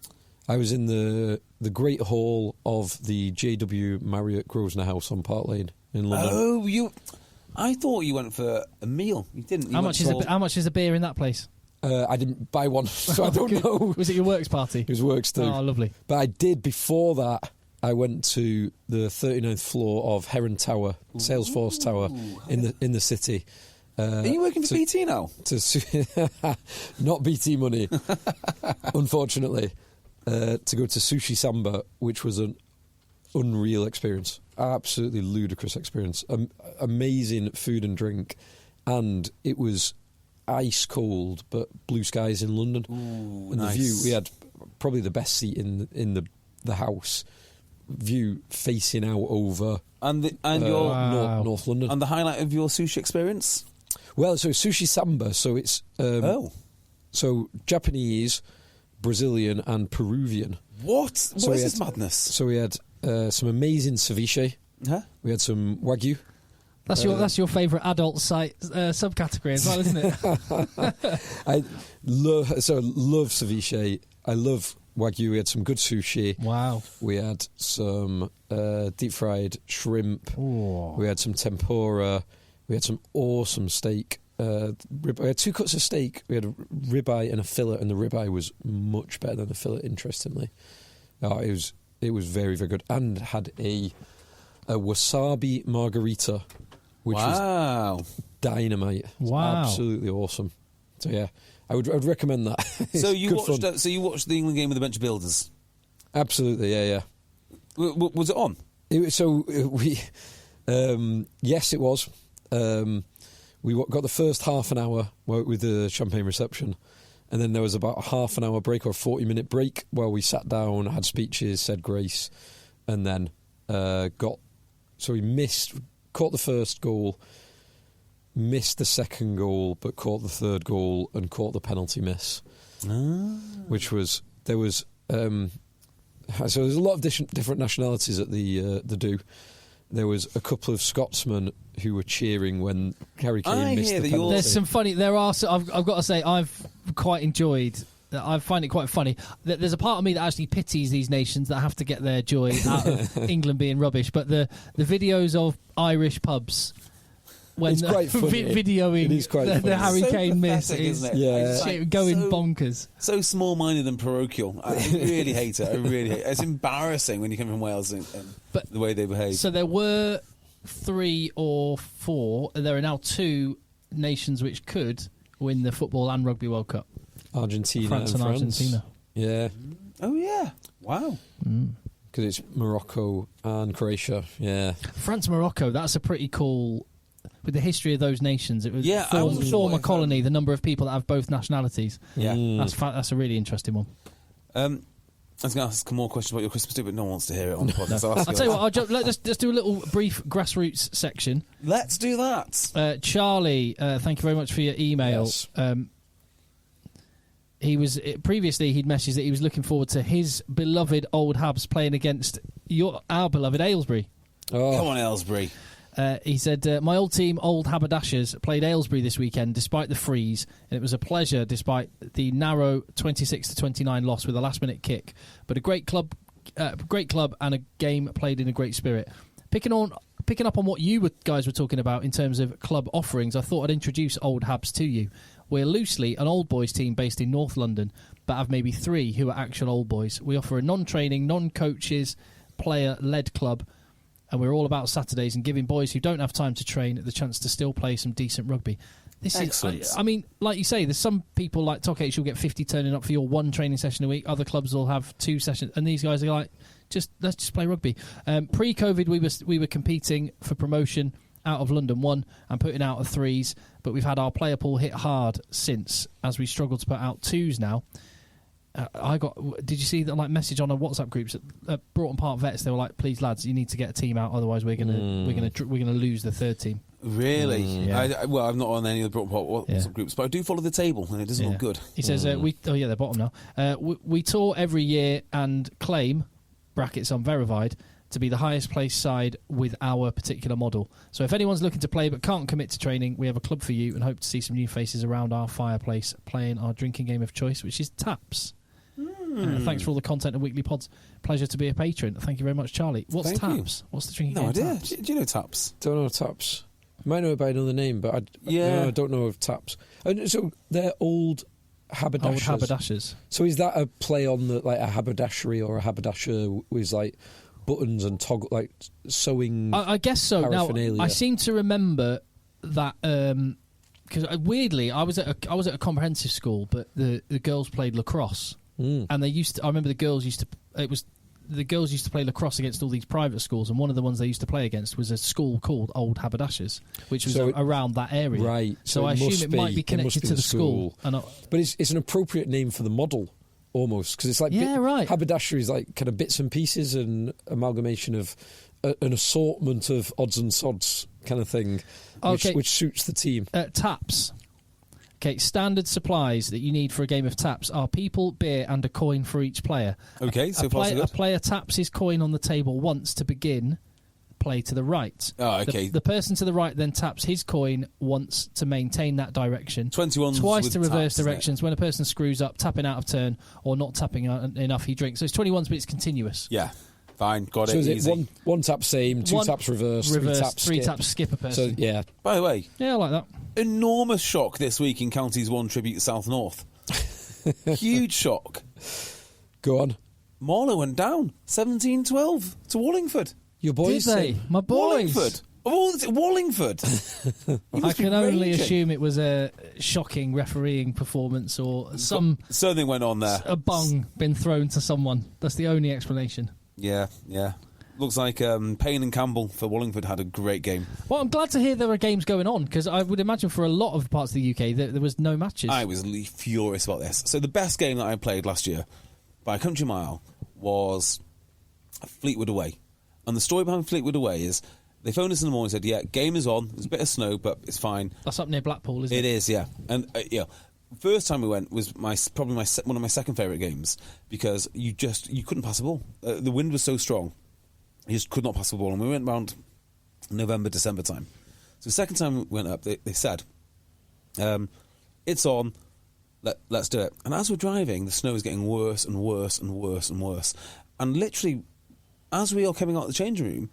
I was in the Great Hall of the JW Marriott Grosvenor House on Park Lane in London. Oh, I thought you went for a meal. You didn't. How much is a beer in that place? I didn't buy one, so I don't know. Was it your works party? It was works too. Oh, lovely. But I did, before that, I went to the 39th floor of Heron Tower, Salesforce Tower, in the city. Are you working for BT now? Not BT money, unfortunately. To go to Sushi Samba, which was an unreal experience. Absolutely ludicrous experience. Amazing food and drink. And it was ice cold, but blue skies in London. Ooh, and nice. the view, we had probably the best seat in the house. View facing out over North London. And the highlight of your sushi experience? Well, so Sushi Samba, so it's so Japanese, Brazilian and Peruvian. What is this madness? So we had some amazing ceviche. Huh? We had some wagyu. That's your favourite adult site subcategory as well, isn't it? I love ceviche. I love wagyu. We had some good sushi. Wow. We had some deep fried shrimp. Ooh. We had some tempura. We had some awesome steak. We had 2 cuts of steak. We had a ribeye and a fillet, and the ribeye was much better than the fillet, interestingly. It was very, very good. And had a wasabi margarita, which was dynamite. Wow. Absolutely awesome. So yeah, I would recommend that. So you watched the England game with a bunch of builders? Absolutely, yeah. Was it on? Yes, it was. We got the first half an hour with the champagne reception, and then there was about a half an hour break or a 40-minute break where we sat down, had speeches, said grace, and then we caught the first goal, missed the second goal, but caught the third goal and caught the penalty miss, which was so there's a lot of different nationalities at the do. There was a couple of Scotsmen who were cheering when Harry Kane missed the penalty. There's some funny. I've got to say, I've quite enjoyed. I find it quite funny. There's a part of me that actually pities these nations that have to get their joy out of England being rubbish. But the videos of Irish pubs when it's quite funny. Videoing the Harry Kane miss is going bonkers. So small-minded and parochial. I really hate it. It's embarrassing when you come from Wales and the way they behave. So there were 3 or 4. There are now 2 nations which could win the Football and Rugby World Cup. Argentina France and Argentina. Yeah. Oh, yeah. Wow. Because it's Morocco and Croatia, yeah. France-Morocco, that's a pretty cool with the history of those nations. It was I wasn't sure former if, colony, the number of people that have both nationalities. Yeah. That's a really interesting one. I was going to ask more questions about your Christmas do, but no one wants to hear it on the podcast. So I'll tell you what, let's do a little brief grassroots section. Let's do that. Charlie, thank you very much for your email. Yes. Previously he'd messaged that he was looking forward to his beloved Old Habs playing against our beloved Aylesbury. Oh. Come on, Aylesbury. He said, my old team, Old Haberdashers, played Aylesbury this weekend despite the freeze, and it was a pleasure despite the narrow 26-29 loss with a last-minute kick. But a great club and a game played in a great spirit. Picking up on what you guys were talking about in terms of club offerings, I thought I'd introduce Old Habs to you. We're loosely an old boys team based in North London, but have maybe 3 who are actual old boys. We offer a non-training, non-coaches, player-led club, and we're all about Saturdays and giving boys who don't have time to train the chance to still play some decent rugby. This Excellent. I mean, like you say, there's some people like Tokates who'll get 50 turning up for your 1 training session a week. Other clubs will have 2 sessions, and these guys are like, let's just play rugby. Pre-COVID, we were competing for promotion out of London 1 and putting out a 3s, but we've had our player pool hit hard since, as we struggle to put out 2s now. Did you see that message on our WhatsApp groups at Broughton Park Vets? They were like, "Please, lads, you need to get a team out, otherwise we're gonna lose the 3rd team." Really? Yeah. I'm not on any of the Broughton Park WhatsApp groups, but I do follow the table, and it doesn't look good. He says, they're bottom now. We tour every year and claim (brackets unverified) to be the highest placed side with our particular model. So if anyone's looking to play but can't commit to training, we have a club for you and hope to see some new faces around our fireplace playing our drinking game of choice, which is taps. Thanks for all the content and weekly pods. Pleasure to be a patron. Thank you very much, Charlie. What's taps? What's the drinking game? No idea. Taps? Do you know taps? Don't know taps. Might know it by another name, but I don't know of taps. And so they're old haberdashers. Old haberdashers. So is that a play on a haberdashery or a haberdasher with buttons and toggle sewing? I guess so. Now paraphernalia? I seem to remember that because weirdly I was at a comprehensive school, but the girls played lacrosse, and they used to. I remember the girls used to play lacrosse against all these private schools, and one of the ones they used to play against was a school called Old Haberdashers, which was around that area. Right. So I assume it might be connected to the school. But it's an appropriate name for the model, almost, because it's right. Haberdashery is kind of bits and pieces and amalgamation of an assortment of odds and sods kind of thing, which suits the team. Taps. Okay, standard supplies that you need for a game of taps are people, beer, and a coin for each player. Okay, so far so good. A player taps his coin on the table once to begin play to the right. Oh, okay. The person to the right then taps his coin once to maintain that direction. 21 twice to reverse taps, directions. When a person screws up, tapping out of turn, or not tapping enough, he drinks. So it's 21s, but it's continuous. Yeah, fine, got it. So is easy. it one tap same, 2 taps reverse, 3 taps skip a person. So yeah. By the way, yeah, I like that. Enormous shock this week in Counties 1 Tribute South North. Huge shock. Go on. Marlow went down 17-12 to Wallingford. Your boys? Did they? My boys. Wallingford. Wallingford. I can only assume it was a shocking refereeing performance or something went on there. A bung been thrown to someone. That's the only explanation. Yeah. Looks like Payne and Campbell for Wallingford had a great game. Well, I'm glad to hear there are games going on, because I would imagine for a lot of parts of the UK there was no matches. I was furious about this. So the best game that I played last year by a country mile was Fleetwood away. And the story behind Fleetwood away is they phoned us in the morning and said, yeah, game is on. There's a bit of snow, but it's fine. That's up near Blackpool, isn't it? It is, yeah. And first time we went was probably one of my second favourite games, because you couldn't pass the ball. The wind was so strong. You just could not pass the ball, and we went around November, December time. So the second time we went up, they said, it's on, let's do it. And as we're driving, the snow is getting worse and worse and worse and worse. And literally, as we are coming out of the changing room,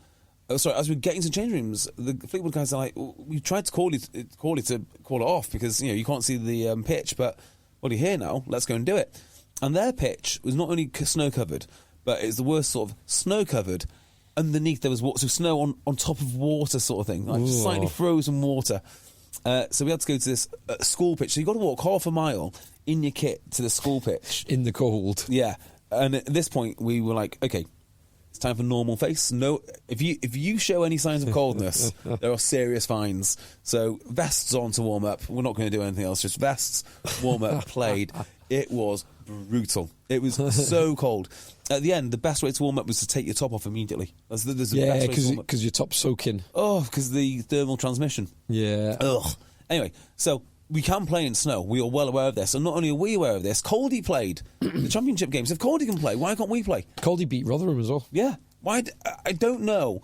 as we're getting to changing rooms, the Fleetwood guys are like, we tried to call it off, because you can't see the pitch, but well, you're here now, let's go and do it. And their pitch was not only snow-covered, but it's the worst sort of snow-covered. Underneath there was snow on top of water sort of thing, like slightly frozen water. So we had to go to this school pitch. So you've got to walk half a mile in your kit to the school pitch. In the cold. Yeah. And at this point we were like, okay, It's time for normal face. No, if you show any signs of coldness, there are serious fines. So vests on to warm up. We're not going to do anything else. Just vests, warm up, played. It was brutal. It was so cold. At the end, the best way to warm up was to take your top off immediately. That's the best way to warm up. Because your top's soaking. Oh, because the thermal transmission. Yeah. Ugh. Anyway, so we can play in snow. We are well aware of this. And not only are we aware of this, Caldy played the championship games. If Caldy can play, why can't we play? Caldy beat Rotherham as well. Yeah. Why? I don't know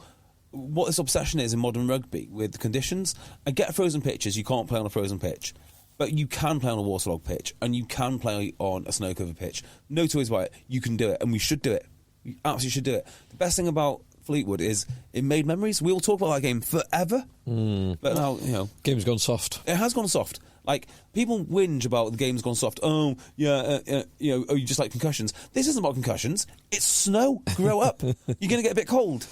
what this obsession is in modern rugby with the conditions. I get frozen pitches. You can't play on a frozen pitch. But you can play on a waterlogged pitch, and you can play on a snow-covered pitch. No two ways about it. You can do it, and we should do it. We absolutely should do it. The best thing about Fleetwood is it made memories. We'll talk about that game forever. But now, Game's gone soft. It has gone soft. Like, people whinge about the game's gone soft. Oh, yeah, you just like concussions. This isn't about concussions. It's snow. Grow up. You're going to get a bit cold.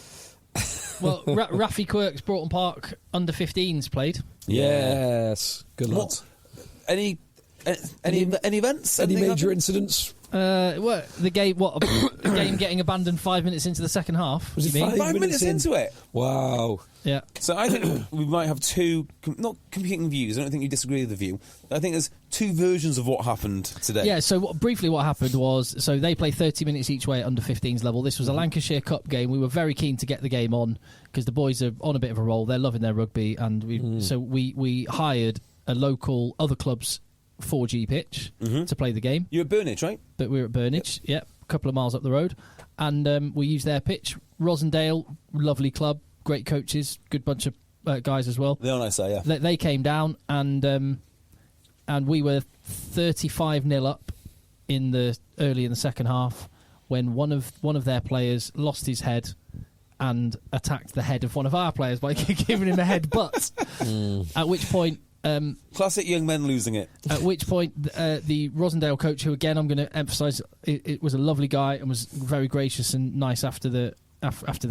Well, Rafi Quirk's Broughton Park under-15s played. Yes. Good lads. Any events? Any Anything major happen? incidents? The game getting abandoned 5 minutes into the second half. Was it you mean? 5 minutes into it. Wow. Yeah. So I think we might have two, not competing views. I don't think you disagree with the view. I think there's two versions of what happened today. Yeah, so briefly what happened was, so they play 30 minutes each way at under-15s level. This was a Lancashire Cup game. We were very keen to get the game on because the boys are on a bit of a roll. They're loving their rugby, and we hired a local other club's 4G pitch to play the game. You're at Burnage, right? But we were at Burnage, yep, a couple of miles up the road. And we used their pitch. Rosendale, lovely club, great coaches, good bunch of guys as well. They're nice, yeah. They came down, and we were 35-0 up early in the second half when one of their players lost his head and attacked the head of one of our players by giving him a headbutt. At which point... classic young men losing it. At which point, the Rosendale coach, who again I'm going to emphasise, it was a lovely guy and was very gracious and nice after the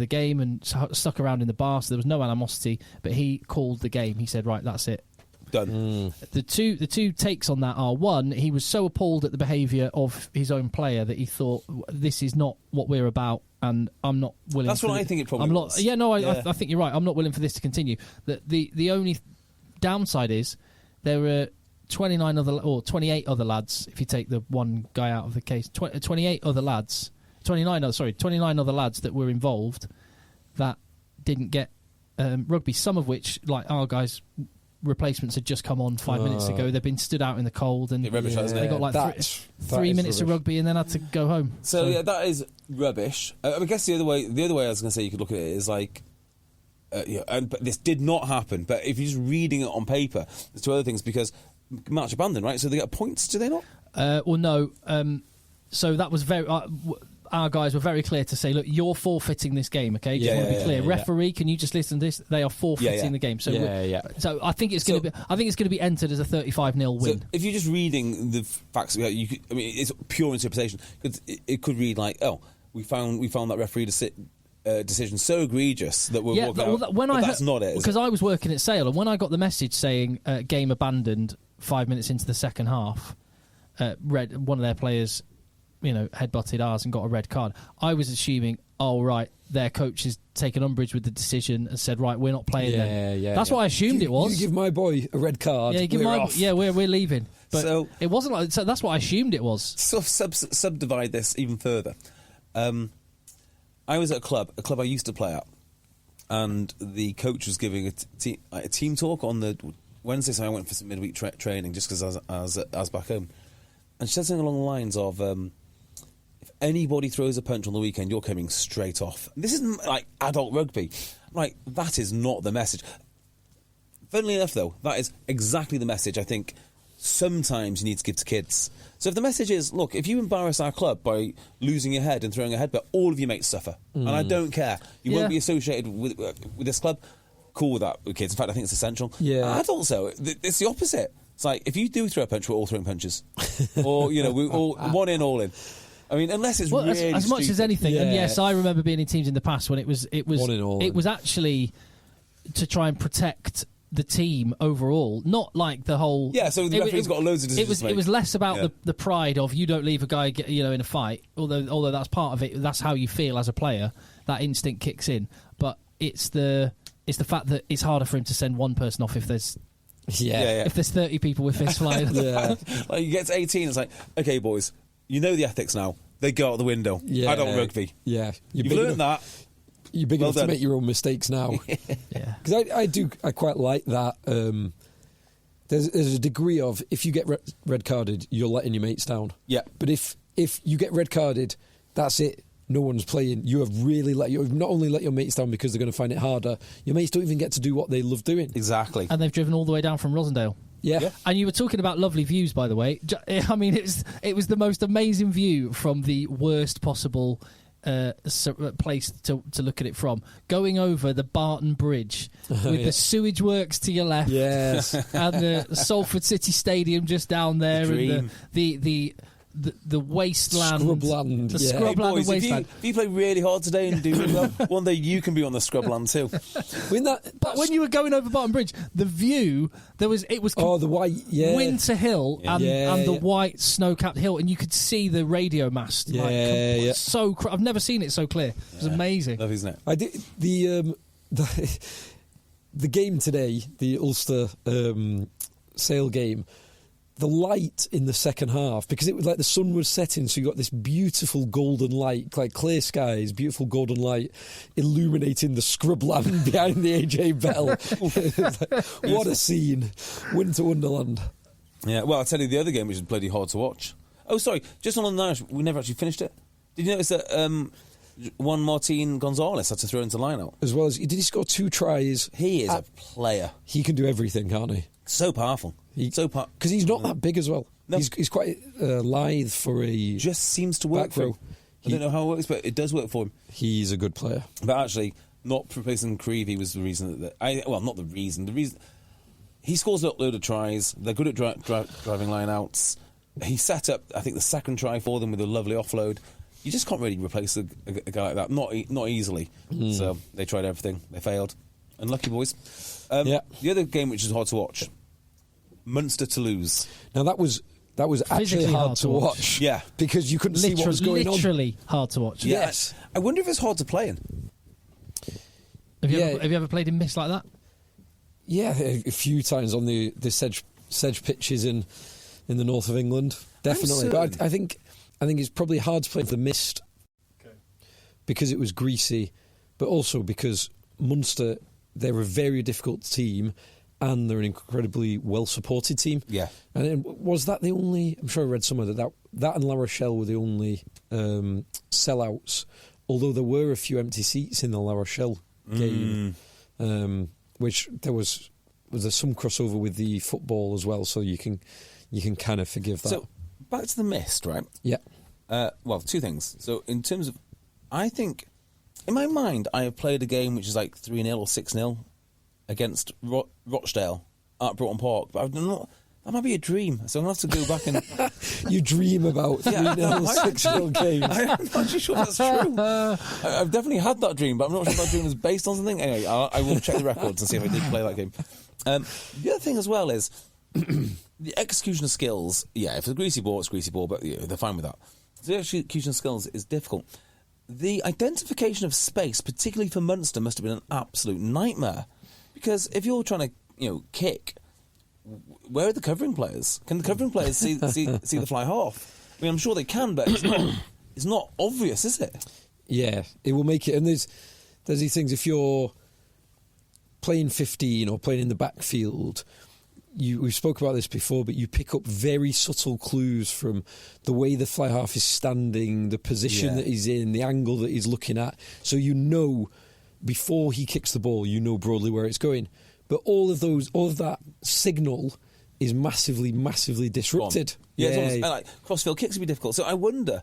game and stuck around in the bar, so there was no animosity. But he called the game. He said, "Right, that's it, done." The two takes on that are: one, he was so appalled at the behaviour of his own player that he thought, "This is not what we're about." And I'm not willing. That's what I think it probably was. Yeah, no, I think you're right. I'm not willing for this to continue. The only downside is there were 28 other lads, if you take the one guy out of the case, 29 other lads that were involved that didn't get rugby, some of which, like our guys, replacements had just come on 5 minutes ago. They've been stood out in the cold and they got like three minutes of rugby and then had to go home. So yeah, that is rubbish. I guess the other way I was going to say you could look at it is like, but this did not happen. But if you're just reading it on paper, there's two other things, because match abandoned, right? So they get points, do they not? Well, no. So that was very. Our guys were very clear to say, look, you're forfeiting this game, okay? Just want to be clear. Referee, can you just listen to this? They are forfeiting the game. So, so I think it's going to be. I think it's going to be entered as a 35-0 win. So if you're just reading the facts, it's pure interpretation. It could read like, oh, we found that referee decision so egregious that we're walking out. But that's not it. Because I was working at Sale, and when I got the message saying game abandoned 5 minutes into the second half, one of their players, headbutted ours and got a red card, I was assuming, oh right, their coach has taken umbrage with the decision and said, right, we're not playing then. That's what I assumed it was. You give my boy a red card. We're leaving. But so, it wasn't like. So that's what I assumed it was. So subdivide this even further. I was at a club I used to play at, and the coach was giving a team talk on the Wednesday, so I went for some midweek training just because I was back home. And she said something along the lines of, if anybody throws a punch on the weekend, you're coming straight off. This isn't like adult rugby. Like, that is not the message. Funnily enough, though, that is exactly the message I think sometimes you need to give to kids. So if the message is, look, if you embarrass our club by losing your head and throwing a headbutt, all of your mates suffer. And I don't care. You won't be associated with this club. Cool with that with kids. In fact, I think it's essential. Yeah. Adults, though, it's the opposite. It's like, if you do throw a punch, we're all throwing punches. Or, we're all one in, all in. I mean, unless it's really as much as anything. Yeah. And yes, I remember being in teams in the past when it was one in all it was actually to try and protect the team overall, not like the whole. Yeah, so the referee's got loads of decisions to make. It was less about the pride of you don't leave a guy in a fight, although that's part of it. That's how you feel as a player. That instinct kicks in, but it's the fact that it's harder for him to send one person off if there's if there's 30 people with fists flying. Like you get to 18, it's like, okay, boys, you know the ethics now. They go out the window. Yeah. I don't rugby. Yeah, You've learned that. You're big enough to make your own mistakes now. Yeah, because I quite like that. There's a degree of if you get red carded, you're letting your mates down. Yeah, but if you get red carded, that's it. No one's playing. You have really you've not only let your mates down because they're going to find it harder. Your mates don't even get to do what they love doing. Exactly. And they've driven all the way down from Rosendale. Yeah. And you were talking about lovely views, by the way. I mean, it was the most amazing view from the worst possible place to look at it from. Going over the Barton Bridge with the sewage works to your left, yes, and the Salford City Stadium just down there, and the wasteland, scrubland, the scrubland and wasteland. If you play really hard today and do really well, one day you can be on the scrubland too. But when you were going over Barton Bridge, the view it was the white Winter Hill and the white snow-capped hill, and you could see the radio mast. So I've never seen it so clear. It was amazing. Love, isn't it? I did the game today, the Ulster Sale game. The light in the second half, because it was like the sun was setting, so you got this beautiful golden light, like clear skies, beautiful golden light illuminating the scrubland behind the AJ Bell. What a scene. Winter Wonderland. Yeah, well, I'll tell you the other game which is bloody hard to watch. Oh, sorry, just on the Irish, we never actually finished it. Did you notice that Juan Martin Gonzalez had to throw into line-out? As well as, did he score 2 tries? He is a player. He can do everything, can't he? So powerful. Because he's not that big as well. No. He's quite lithe for a just seems to work for him. I don't know how it works, but it does work for him. He's a good player. But actually, not replacing Creevy was the reason not the reason. The reason he scores a load of tries. They're good at driving line-outs. He set up, I think, the second try for them with a lovely offload. You just can't really replace a guy like that. Not easily. So they tried everything. They failed. Unlucky boys. The other game which is hard to watch, Munster to lose. Now that was actually hard to watch. Yeah, because you couldn't see what was going on. Literally hard to watch. Yes. I wonder if it's hard to play in. Have you ever played in mist like that? Yeah, a few times on the sedge pitches in the north of England, definitely. But I think it's probably hard to play in the mist because it was greasy, but also because Munster, they're a very difficult team. And they're an incredibly well-supported team. Yeah. And was that the only... I'm sure I read somewhere that and La Rochelle were the only sellouts, although there were a few empty seats in the La Rochelle game, which there was some crossover with the football as well, so you can kind of forgive that. So, back to the mist, right? Yeah. Well, 2 things. So, in terms of... I think... In my mind, I have played a game which is like 3-0 or 6-0 against Rochdale at Broughton Park, but that might be a dream, so I'm going to have to go back and... You dream about 3-0, 6-0 games. I'm not actually sure if that's true. I've definitely had that dream, but I'm not sure if that dream was based on something. Anyway, I will check the records and see if I did play that game. The other thing as well is the execution of skills. Yeah, if it's a greasy ball, it's greasy ball, but they're fine with that. The execution of skills is difficult. The identification of space, particularly for Munster, must have been an absolute nightmare. Because if you're trying to, kick, where are the covering players? Can the covering players see the fly half? I mean, I'm sure they can, but it's not obvious, is it? Yeah, it will make it. And there's these things. If you're playing 15 or playing in the backfield, we've spoke about this before, but you pick up very subtle clues from the way the fly half is standing, the position that he's in, the angle that he's looking at, so before he kicks the ball, broadly where it's going. But all of that signal is massively, massivly disrupted. Yeah. Like crossfield kicks would be difficult. So I wonder,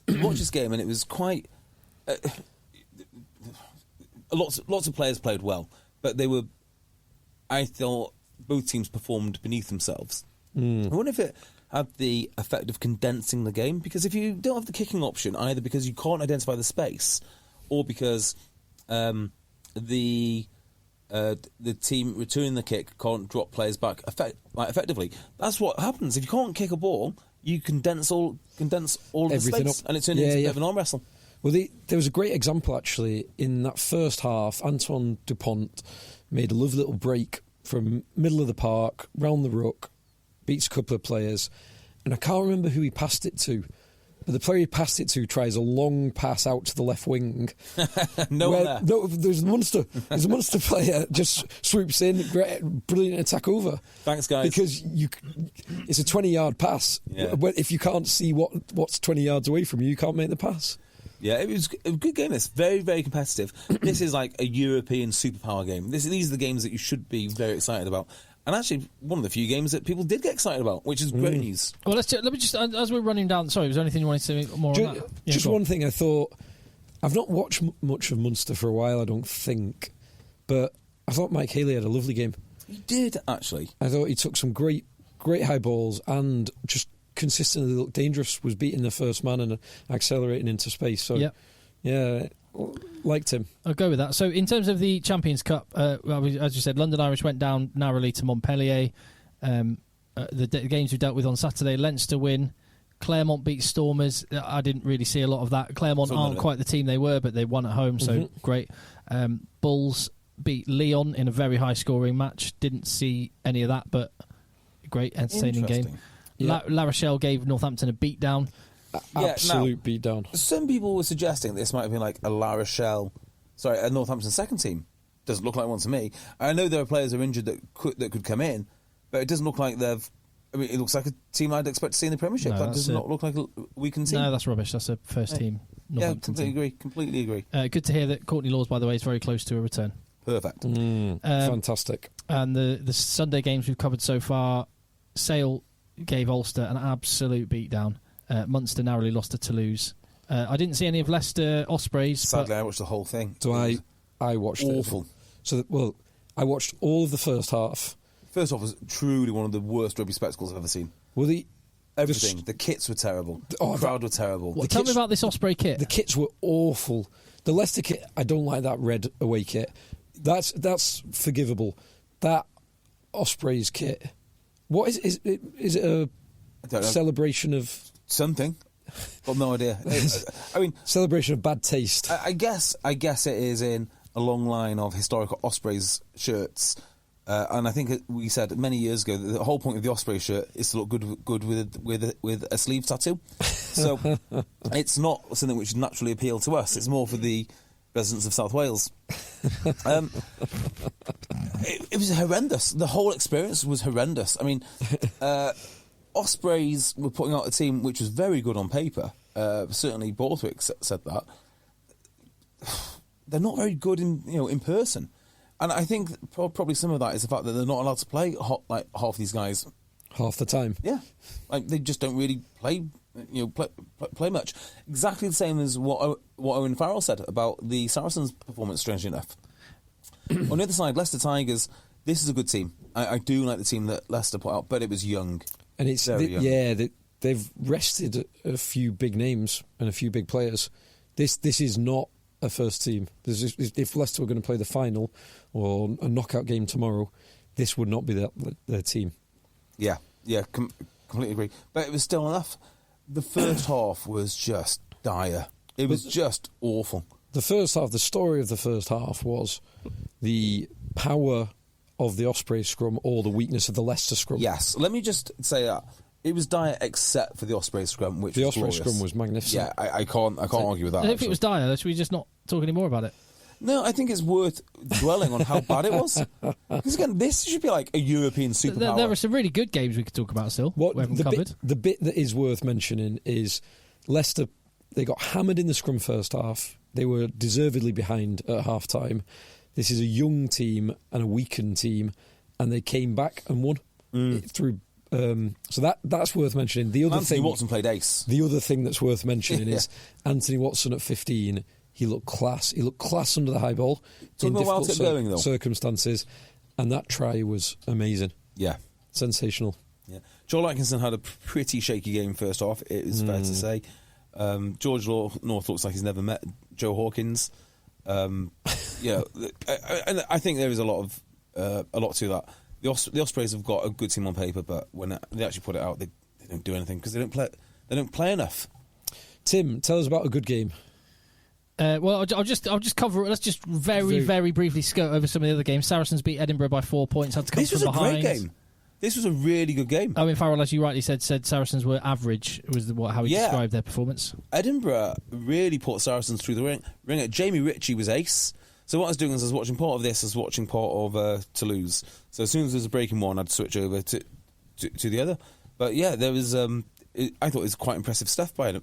you watch this game and it was quite... lots of players played well, but I thought both teams performed beneath themselves. I wonder if it had the effect of condensing the game, because if you don't have the kicking option, either because you can't identify the space or because... the the team returning the kick can't drop players back effectively. That's what happens if you can't kick a ball. You condense all of the space, and it turns into a bit of an arm wrestle. Well, there was a great example actually in that first half. Antoine Dupont made a lovely little break from middle of the park, round the ruck, beats a couple of players, and I can't remember who he passed it to. But the player he passed it to tries a long pass out to the left wing. No, there's a Munster. There's a Munster player just swoops in, brilliant attack over. Thanks, guys. Because it's a 20-yard pass. Yeah. If you can't see what's 20 yards away from you, you can't make the pass. Yeah, it was a good game. It's very, very competitive. This is like a European superpower game. These are the games that you should be very excited about. And actually, one of the few games that people did get excited about, which is great news. Well, let me just, as we're running down, sorry, was there anything you wanted to say more on that? Yeah, just one thing I thought, I've not watched much of Munster for a while, I don't think, but I thought Mike Haley had a lovely game. He did, actually. I thought he took some great high balls and just consistently looked dangerous, was beating the first man and accelerating into space. So, yeah, liked him. I'll go with that. So in terms of the Champions Cup, as you said, London Irish went down narrowly to Montpellier. The games we dealt with on Saturday, Leinster win. Claremont beat Stormers. I didn't really see a lot of that. Claremont aren't quite the team they were, but they won at home, so great. Bulls beat Lyon in a very high-scoring match. Didn't see any of that, but great, entertaining game. Yeah. La Rochelle gave Northampton a beatdown. Absolute beatdown. Some people were suggesting this might have been like a Northampton second team. Doesn't look like one to me. I know there are players who are injured that could come in, but it doesn't look like they've. I mean, it looks like a team I'd expect to see in the Premiership. No, that does not look like a weakened team. No, that's rubbish. That's a first team. Northampton Completely agree. Good to hear that Courtney Laws, by the way, is very close to a return. Perfect. Fantastic. And the Sunday games we've covered so far, Sale gave Ulster an absolute beatdown. Munster narrowly lost to Toulouse. I didn't see any of Leicester Ospreys. Sadly, I watched the whole thing. So I watched awful. I watched all of the first half. First half was truly one of the worst rugby spectacles I've ever seen. Well, everything. The kits were terrible. The crowd were terrible. Tell me about this Osprey kit. The kits were awful. The Leicester kit, I don't like that red away kit. That's forgivable. That Ospreys kit. What is it? Is it a celebration of something? Got no idea. I mean, celebration of bad taste. I guess it is in a long line of historical Ospreys shirts, and I think we said many years ago that the whole point of the Osprey shirt is to look good with a sleeve tattoo. So it's not something which naturally appeal to us. It's more for the residents of South Wales. It was horrendous. The whole experience was horrendous. I mean, Ospreys were putting out a team which was very good on paper. Certainly, Borthwick said that. They're not very good in person, and I think probably some of that is the fact that they're not allowed to play half these guys half the time. Yeah, like they just don't really play much. Exactly the same as what Owen Farrell said about the Saracens' performance. Strangely enough, on the other side, Leicester Tigers. This is a good team. I do like the team that Leicester put out, but it was young. And it's they've rested a few big names and a few big players. This is not a first team. If Leicester were going to play the final or a knockout game tomorrow, this would not be their team. Yeah, completely agree. But it was still enough. The first half was just dire. It was just awful. The first half, the story of the first half was the power of the Osprey scrum or the weakness of the Leicester scrum. Yes, let me just say that. It was dire except for the Osprey scrum, which the was Osprey glorious. Scrum was magnificent. Yeah, I can't argue with that. And if it was dire, should we just not talk any more about it? No, I think it's worth dwelling on how bad it was. Because again, this should be like a European superpower. There are some really good games we could talk about still. We haven't covered. The bit that is worth mentioning is Leicester. They got hammered in the scrum first half. They were deservedly behind at half time. This is a young team and a weakened team, and they came back and won through. So that's worth mentioning. The other Anthony Watson played ace. The other thing that's worth mentioning is Anthony Watson at 15. He looked class. He looked class under the high ball in difficult circumstances, and that try was amazing. Yeah, sensational. Yeah, Joel Atkinson had a pretty shaky game first half. It is fair to say. George North looks like he's never met Joe Hawkins. I think there is a lot to that. The Ospreys have got a good team on paper, but when they actually put it out, they don't do anything because they don't play enough. Tim, tell us about a good game. Well, I'll just cover it. Let's just very briefly skirt over some of the other games. Saracens beat Edinburgh by 4 points. Had to come from behind. This was a great game. This was a really good game. Owen Farrell, as you rightly said Saracens were average. Was how he described their performance. Edinburgh really put Saracens through the ring. Jamie Ritchie was ace. So what I was doing is I was watching part of this, I was watching part of Toulouse. So as soon as there was a break in one, I'd switch over to the other. But yeah, there was. I thought it was quite impressive stuff by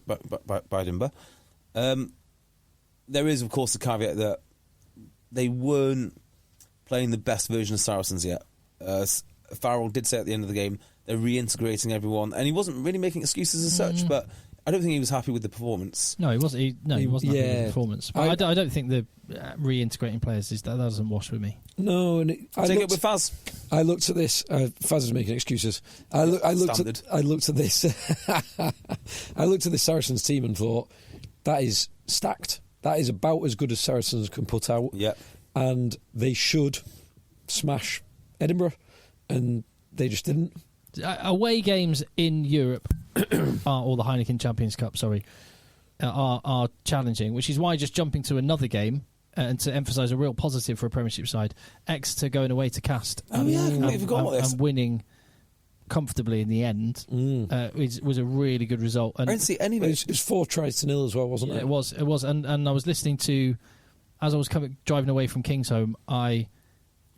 Edinburgh. There is, of course, the caveat that they weren't playing the best version of Saracens yet. Farrell did say at the end of the game they're reintegrating everyone, and he wasn't really making excuses as such, but I don't think he was happy with the performance. No, he wasn't. He wasn't happy with the performance. But I don't think the reintegrating players that doesn't wash with me. No, and Take it with Faz. I looked at this. Faz is making excuses. I looked at this. I looked at this Saracens team and thought that is stacked. That is about as good as Saracens can put out. Yeah, and they should smash Edinburgh, and they just didn't. Away games in Europe, or the Heineken Champions Cup, are challenging, which is why just jumping to another game and to emphasise a real positive for a Premiership side, Exeter going away to Cast and winning comfortably in the end was a really good result. And I didn't see any of it. It was 4-0 as well, wasn't it? It was, and I was listening to, as I was driving away from Kingsholm,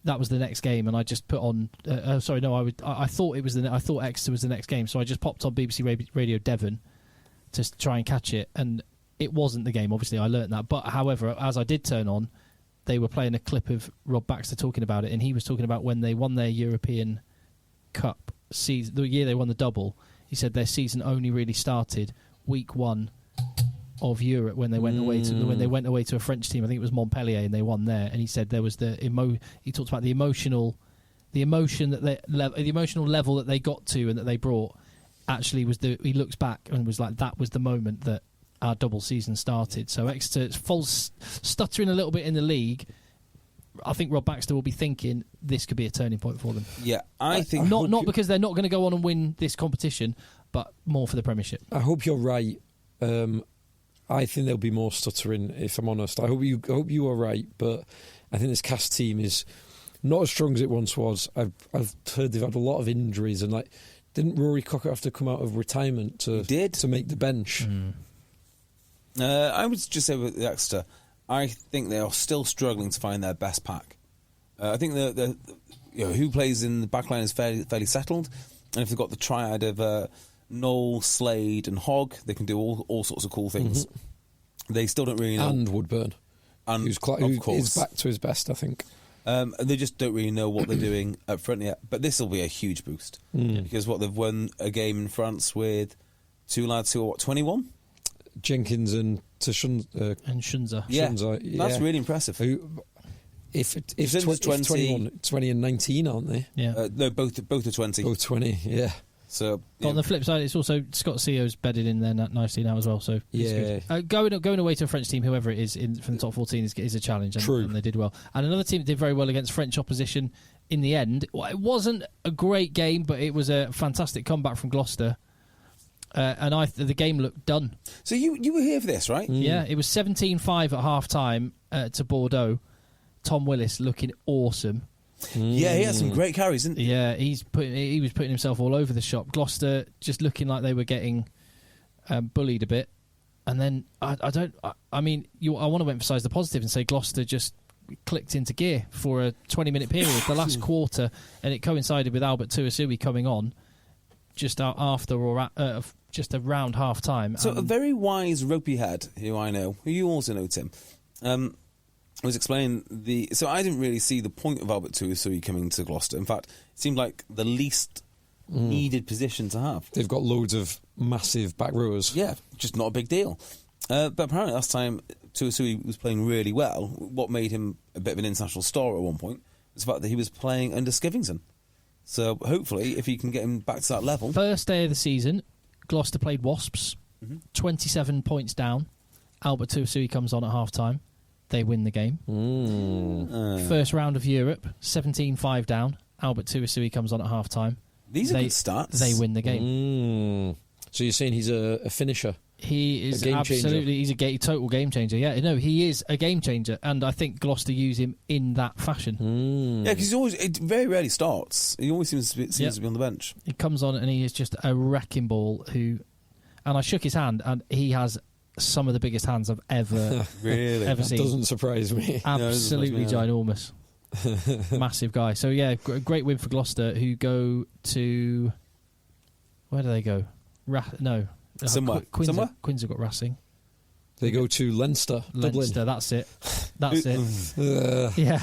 that was the next game, and I just put on. I thought it was I thought Exeter was the next game, so I just popped on BBC Radio Devon to try and catch it, and it wasn't the game. Obviously, I learnt that. But however, as I did turn on, they were playing a clip of Rob Baxter talking about it, and he was talking about when they won their European Cup season, the year they won the double. He said their season only really started week 1 of Europe when they went away to a French team. I think it was Montpellier, and they won there. And he said there was he talked about the emotional level that they got to and that they brought. Actually, he looks back and was like, that was the moment that our double season started. So Exeter's false stuttering a little bit in the league. I think Rob Baxter will be thinking this could be a turning point for them. Yeah, I think not because they're not going to go on and win this competition, but more for the Premiership. I hope you're right. I think there'll be more stuttering, if I'm honest. I hope you are right, but I think this Cast team is not as strong as it once was. I've heard they've had a lot of injuries, and didn't Rory Cocker have to come out of retirement to make the bench? I would just say with Exeter, I think they are still struggling to find their best pack. I think who plays in the backline is fairly settled, and if they've got the triad of Knoll, Slade and Hogg, they can do all sorts of cool things. They still don't really know. And Woodburn, who is back to his best, I think. They just don't really know what they're doing up front yet. But this will be a huge boost because they've won a game in France with two lads who are 21, Jenkins and Shunza. Yeah, that's really impressive. If 20 and 19, aren't they? Yeah, no, both are 20. Both 20, yeah. So on the flip side, it's also Scott Seo's bedded in there nicely now as well. So yeah, going away to a French team, whoever it is from the top 14, is a challenge. And, True, and they did well. And another team that did very well against French opposition in the end. It wasn't a great game, but it was a fantastic comeback from Gloucester. And the game looked done. So you were here for this, right? Yeah, it was 17-5 at half time to Bordeaux. Tom Willis looking awesome. Yeah, he had some great carries, didn't he? Yeah, he was putting himself all over the shop. Gloucester just looking like they were getting bullied a bit. And then I want to emphasise the positive and say Gloucester just clicked into gear for a 20-minute period, the last quarter, and it coincided with Albert Tuasui coming on just after or just around half time. So a very wise rugby head, who I know, who you also know, Tim, was explaining so I didn't really see the point of Albert Tuasui coming to Gloucester. In fact, it seemed like the least needed position to have. They've got loads of massive back rowers. Yeah, just not a big deal. But apparently last time Tuasui was playing really well. What made him a bit of an international star at one point was the fact that he was playing under Skivington. So hopefully, if you can get him back to that level. First day of the season, Gloucester played Wasps, 27 points down. Albert Tuasui comes on at half time. They win the game. First round of Europe, 17-5 down. Albert Tuisui comes on at half-time. These are good stats. They win the game. So you're saying he's a finisher? He is game absolutely. He's a total game changer. Yeah, no, he is a game changer, and I think Gloucester use him in that fashion. Yeah, because it very rarely starts. He always seems to be on the bench. He comes on and he is just a wrecking ball. And I shook his hand, and he has some of the biggest hands I've ever ever seen. Doesn't surprise me. Absolutely ginormous, massive guy. So yeah, great win for Gloucester, who go to where do they go? Somewhere. Quins have got Racing. They go to Leinster, Dublin. That's it. Yeah,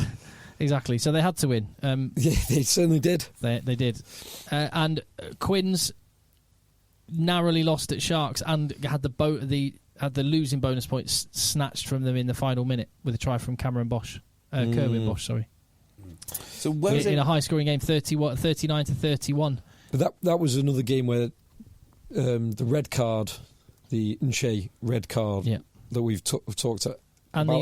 exactly. So they had to win. Yeah, they certainly did. They did. And Quins narrowly lost at Sharks and had the losing bonus points snatched from them in the final minute with a try from Cameron Bosch. Kerwin Bosch, sorry. So in a high-scoring game, 39-31. But that was another game where the red card, the Nche red card that we've talked about, and the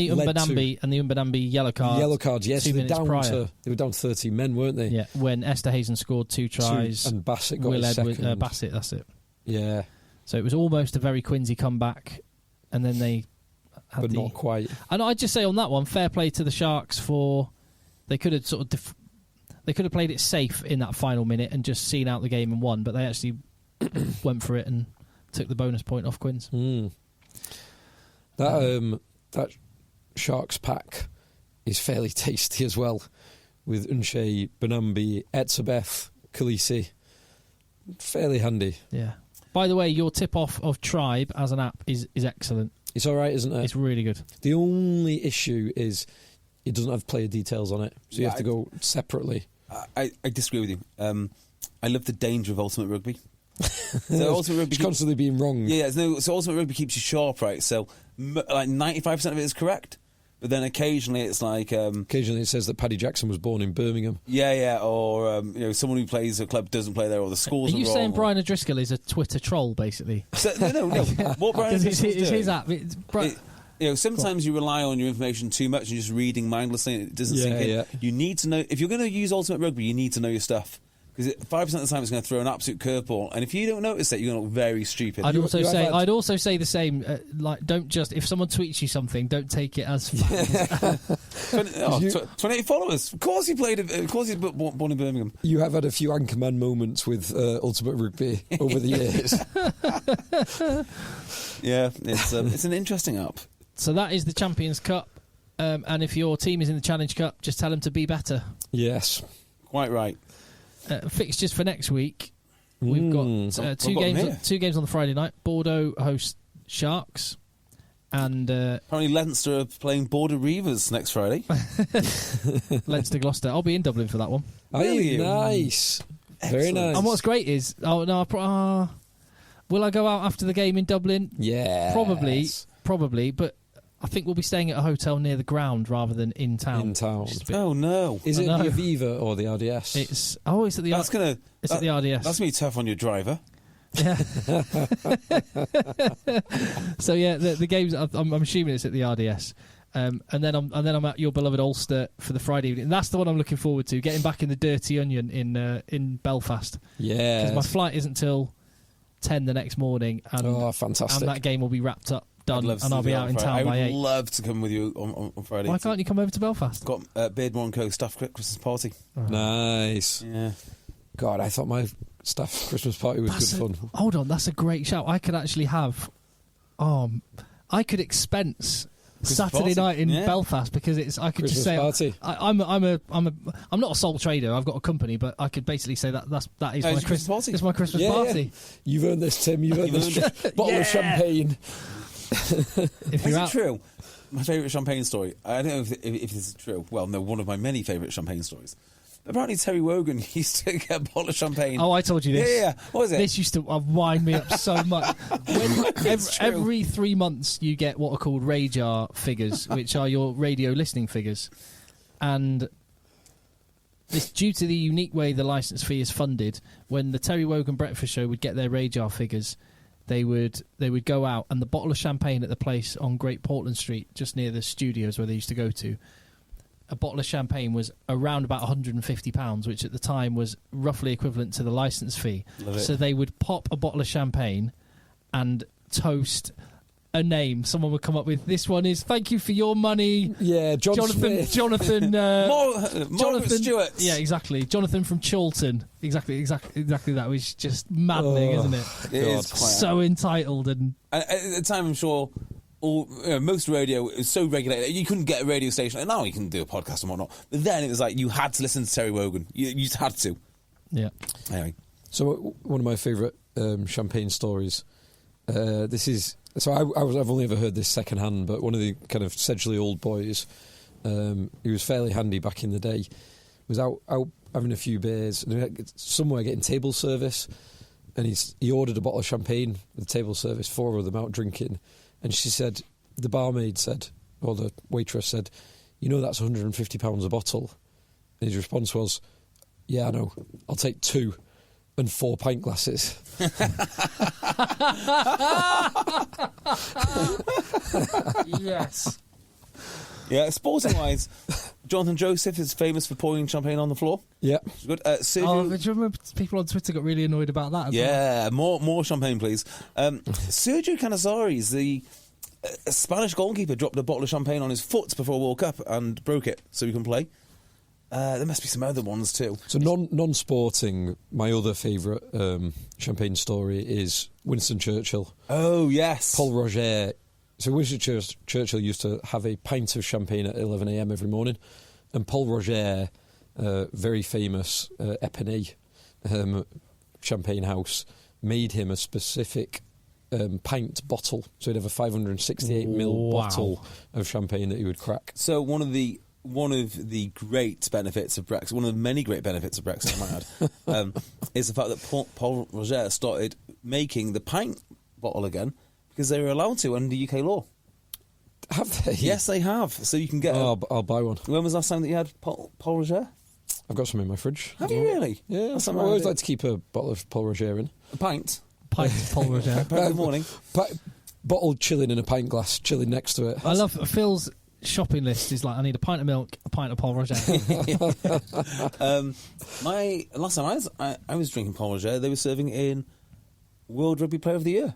Umbanambi yellow card. Yes, 2 minutes prior. They were down to 30 men, weren't they? Yeah, when Esther Hazen scored 2 tries, and Bassett got his second. Bassett, that's it. Yeah. So it was almost a very Quinsy comeback, and then they had but not quite. And I'd just say on that one, fair play to the Sharks for they could have they could have played it safe in that final minute and just seen out the game and won, but they actually went for it and took the bonus point off Quins. That Sharks pack is fairly tasty as well, with Nche, Benambi, Etzebeth, Khaleesi. Fairly handy. Yeah. By the way, your tip-off of Tribe as an app is excellent. It's all right, isn't it? It's really good. The only issue is it doesn't have player details on it, so you have to go separately. I disagree with you. I love the danger of Ultimate Rugby. So Ultimate Rugby constantly being wrong. Yeah, so Ultimate Rugby keeps you sharp, right? So like 95% of it is correct, but then occasionally it's like occasionally it says that Paddy Jackson was born in Birmingham. Yeah, or someone who plays a club doesn't play there, or the scores. Are you saying Brian O'Driscoll is a Twitter troll, basically? So, no. What Brian O'Driscoll is his app. Sometimes you rely on your information too much and just reading mindlessly, and it doesn't sink in. Yeah. You need to know if you're going to use Ultimate Rugby. You need to know your stuff. Because 5% of the time it's going to throw an absolute curveball, and if you don't notice it, you're going to look very stupid. I'd also say the same. Don't just if someone tweets you something, don't take it as fact. 28 followers. Of course he played. Of course he's born in Birmingham. You have had a few Anchorman moments with Ultimate Rugby over the years. Yeah, it's an interesting app. So that is the Champions Cup, and if your team is in the Challenge Cup, just tell them to be better. Yes, quite right. Fixtures for next week. We've got two games on the Friday night. Bordeaux host Sharks, and apparently Leinster are playing Border Reavers next Friday. Leinster Gloucester. I'll be in Dublin for that one. Really? Nice. Very nice. And what's great is, will I go out after the game in Dublin? Yeah, probably, but I think we'll be staying at a hotel near the ground rather than in town. Oh no! Is it the Aviva or the RDS? It's at the at the RDS. That's gonna be tough on your driver. Yeah. So yeah, the games. I'm assuming it's at the RDS, and then I'm at your beloved Ulster for the Friday evening. And that's the one I'm looking forward to. Getting back in the Dirty Onion in Belfast. Yeah, because my flight isn't till 10 the next morning. And, fantastic! And that game will be wrapped up. Done, and I'll be out in town by 8. I would love to come with you on Friday. Why can't you come over to Belfast? Got Beardmore & Co. staff Christmas party. Oh. Nice. Yeah. God, I thought my staff Christmas party was good fun. Hold on, that's a great shout. I could actually have... I could expense Saturday night in Belfast because I could Christmas just say party. I'm not a sole trader. I've got a company, but I could basically say that is my Christmas party. It's my Christmas party. Yeah. You've earned this, Tim. You've earned this bottle of champagne. Is it true? My favourite champagne story. I don't know if this is true. Well, no, one of my many favourite champagne stories. Apparently, Terry Wogan used to get a bottle of champagne. Oh, I told you this. Yeah. What was it? This used to wind me up so much. Every 3 months, you get what are called radar figures, which are your radio listening figures, and this due to the unique way the licence fee is funded. When the Terry Wogan Breakfast Show would get their radar figures, they would go out, and the bottle of champagne at the place on Great Portland Street, just near the studios where they used to go to, a bottle of champagne was around about £150, which at the time was roughly equivalent to the licence fee. So they would pop a bottle of champagne and toast a name. Someone would come up with, this one is thank you for your money. Yeah, Jonathan Jonathan Stewart. Yeah, exactly. Jonathan from Chorlton. Exactly that was just maddening, isn't it? It is quite so entitled. And at the time, I'm sure most radio is so regulated. You couldn't get a radio station. And now you can do a podcast and whatnot. But then it was like you had to listen to Terry Wogan. You just had to. Yeah. Anyway. So one of my favourite champagne stories. This is... So I've only ever heard this secondhand, but one of the kind of Sedgley old boys, he was fairly handy back in the day, was out having a few beers, and somewhere getting table service, and he ordered a bottle of champagne with table service, 4 of them out drinking, and she said, the barmaid said, or the waitress said, you know that's £150 a bottle? And his response was, yeah, I know, I'll take 2. And 4 pint glasses. Yes. Yeah, sporting-wise, Jonathan Joseph is famous for pouring champagne on the floor. Yeah. Good. Do you remember people on Twitter got really annoyed about that? Yeah, more champagne, please. Sergio Canizares, the Spanish goalkeeper, dropped a bottle of champagne on his foot before World Cup and broke it, so he can play. There must be some other ones too. So non-sporting, my other favourite champagne story is Winston Churchill. Oh, yes. Paul Roger. So Winston Churchill used to have a pint of champagne at 11 a.m. every morning. And Paul Roger, very famous Ep20 champagne house, made him a specific pint bottle. So he'd have a 568ml bottle of champagne that he would crack. So one of the great benefits of Brexit, one of the many great benefits of Brexit, I might add, is the fact that Paul Roger started making the pint bottle again because they were allowed to under UK law. Have they? Yes, they have. So you can get... I'll buy one. When was the last time that you had Paul Roger? I've got some in my fridge. Have you really? Yeah. I always like to keep a bottle of Paul Roger in. A pint? Pint of Paul Roger. Pint in the morning? Bottle chilling in a pint glass, chilling next to it. I love Phil's shopping list is like, I need a pint of milk, a pint of Paul Roger. My last time I was drinking Paul Roger, they were serving in World Rugby Player of the Year.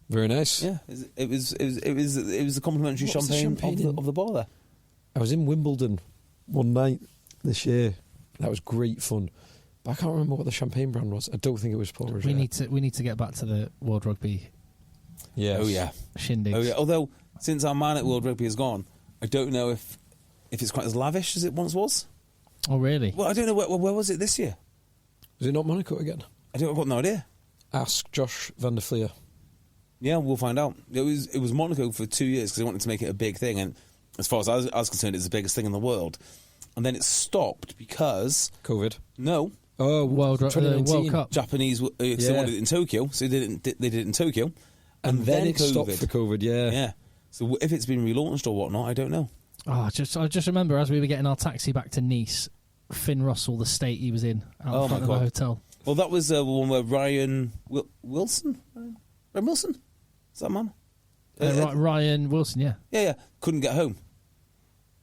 Very nice. Yeah, it was the complimentary champagne of the bar there. I was in Wimbledon one night this year. That was great fun. But I can't remember what the champagne brand was. I don't think it was Paul Roger. We need to get back to the World Rugby. Yes. Oh yeah. Shindigs. Oh yeah. Although since our man at World Rugby has gone, I don't know if it's quite as lavish as it once was. Oh really? Well, I don't know where was it this year. Was it not Monaco again? I've got no idea. Ask Josh van der Fleer. Yeah, we'll find out. It was Monaco for 2 years because they wanted to make it a big thing, and as far as I was concerned, it's the biggest thing in the world. And then it stopped because COVID. No. Oh, World Cup. Japanese they wanted it in Tokyo, so they did it in Tokyo, and then it stopped for COVID. Yeah, yeah. So if it's been relaunched or whatnot, I don't know. Oh, I just remember as we were getting our taxi back to Nice, Finn Russell, the state he was in, out front of the hotel. Well, that was the one where Ryan Wilson. Ryan Wilson, is that man? Ryan Wilson, yeah. Yeah. Couldn't get home.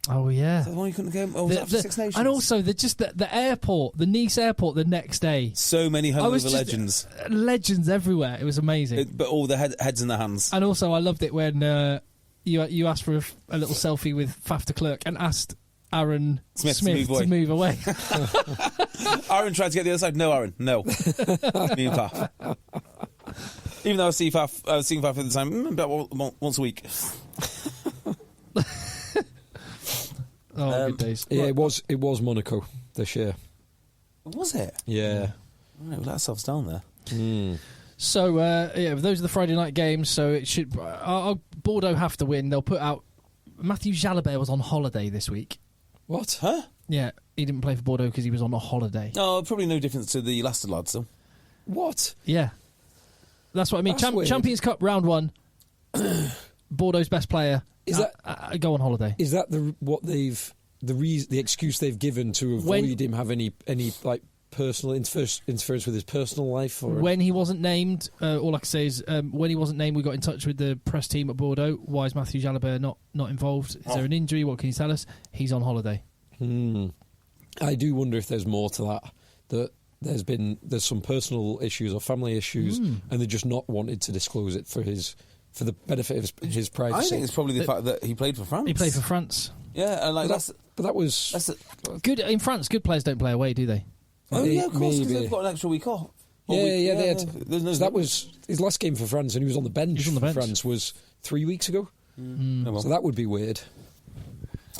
Oh yeah. Is that the one you couldn't get home? Oh, was that for Six Nations? And also the airport, the Nice airport, the next day. So many hungover legends. Legends everywhere. It was amazing. But all the heads in their hands. And also, I loved it when you asked for a little selfie with Faf de Klerk and asked Aaron Smith to move away. Aaron tried to get the other side. No, Aaron, no. Me and Faf. Even though I was seeing Faf at the time about once a week. Good days. Yeah, it was Monaco this year. Was it? Yeah. All right, we let ourselves down there. Mm. So, those are the Friday night games, so it should... Bordeaux have to win. They'll put out... Matthew Jalabert was on holiday this week. What? Huh? Yeah, he didn't play for Bordeaux because he was on a holiday. Oh, probably no difference to the Leicester lads, though. What? Yeah. That's what I mean. Champions Cup, round 1. Bordeaux's best player... Is that go on holiday? Is that the excuse they've given to avoid him having any like personal interference with his personal life? Or When he wasn't named, all I can say is when he wasn't named, we got in touch with the press team at Bordeaux. Why is Matthew Jalabert not involved? Is there an injury? What can you tell us? He's on holiday. I do wonder if there's more to that there's some personal issues or family issues, and they just not wanted to disclose it for the benefit of his privacy. I think it's probably the fact that he played for France. He played for France. Yeah, and that was Good in France. Good players don't play away, do they? Oh yeah, of course, because maybe. they've got an extra week off. Yeah, they had. There's no, So that was his last game for France, and he was on the bench. on the bench. For France was 3 weeks ago. Oh, well. So that would be weird.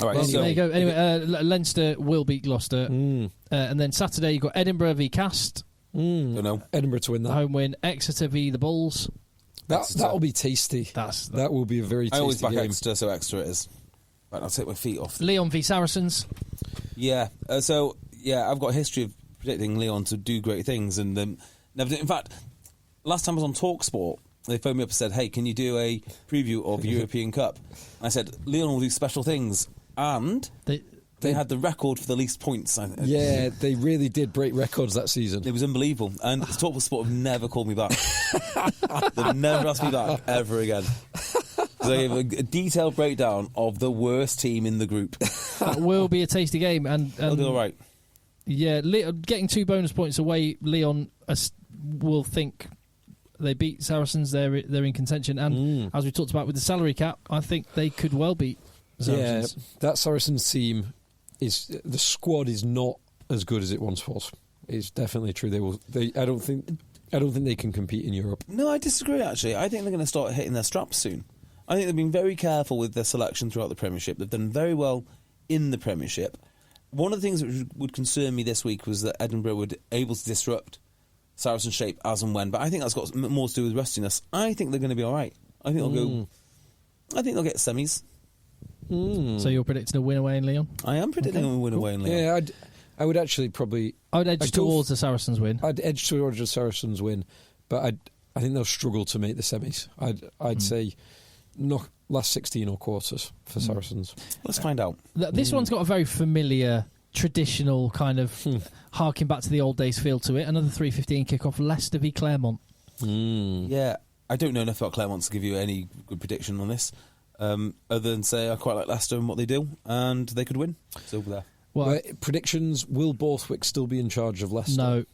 All right, Well, so there you go. Anyway, Leinster will beat Gloucester, and then Saturday you've got Edinburgh v Cast, don't know. Edinburgh to win the that. home win. Exeter v the Bulls. That'll be tasty. That will be a very tasty I always back game. Exeter, so Exeter it is. Right, I'll take my feet off. Lyon v Saracens. Yeah, I've got a history of predicting Lyon to do great things, and never. In fact, last time I was on TalkSport, they phoned me up and said, "Hey, can you do a preview of the European Cup?" And I said, "Lyon will do special things," and they had the record for the least points. Yeah, they really did break records that season. It was unbelievable, and TalkSport have never called me back. They've never asked me back ever again. They have a detailed breakdown of the worst team in the group. That will be a tasty game, and They'll do all right. Yeah, getting 2 bonus points away, Lyon will think they beat Saracens. They're in contention, and as we talked about with the salary cap, I think they could well beat Saracens. Yeah, that Saracens team the squad is not as good as it once was. It's definitely true. I don't think they can compete in Europe. No, I disagree. Actually, I think they're going to start hitting their straps soon. I think they've been very careful with their selection throughout the Premiership. They've done very well in the Premiership. One of the things that would concern me this week was that Edinburgh were able to disrupt Saracens' shape as and when, but I think that's got more to do with rustiness. I think they're going to be all right. I think they'll go. I think they'll get semis. So you're predicting a win away in Lyon? I am predicting a win away in Lyon. Yeah, I would actually probably. I would edge towards the Saracens win. I'd edge towards the Saracens win, but I think they'll struggle to make the semis. I'd say not last 16 or quarters for Saracens. Let's find out. This one's got a very familiar, traditional kind of harking back to the old days feel to it. Another 3:15 kick-off, Leicester v Claremont. Yeah, I don't know enough about Claremont to give you any good prediction on this, other than say I quite like Leicester and what they do, and they could win. It's over there. Well, predictions: will Borthwick still be in charge of Leicester? No.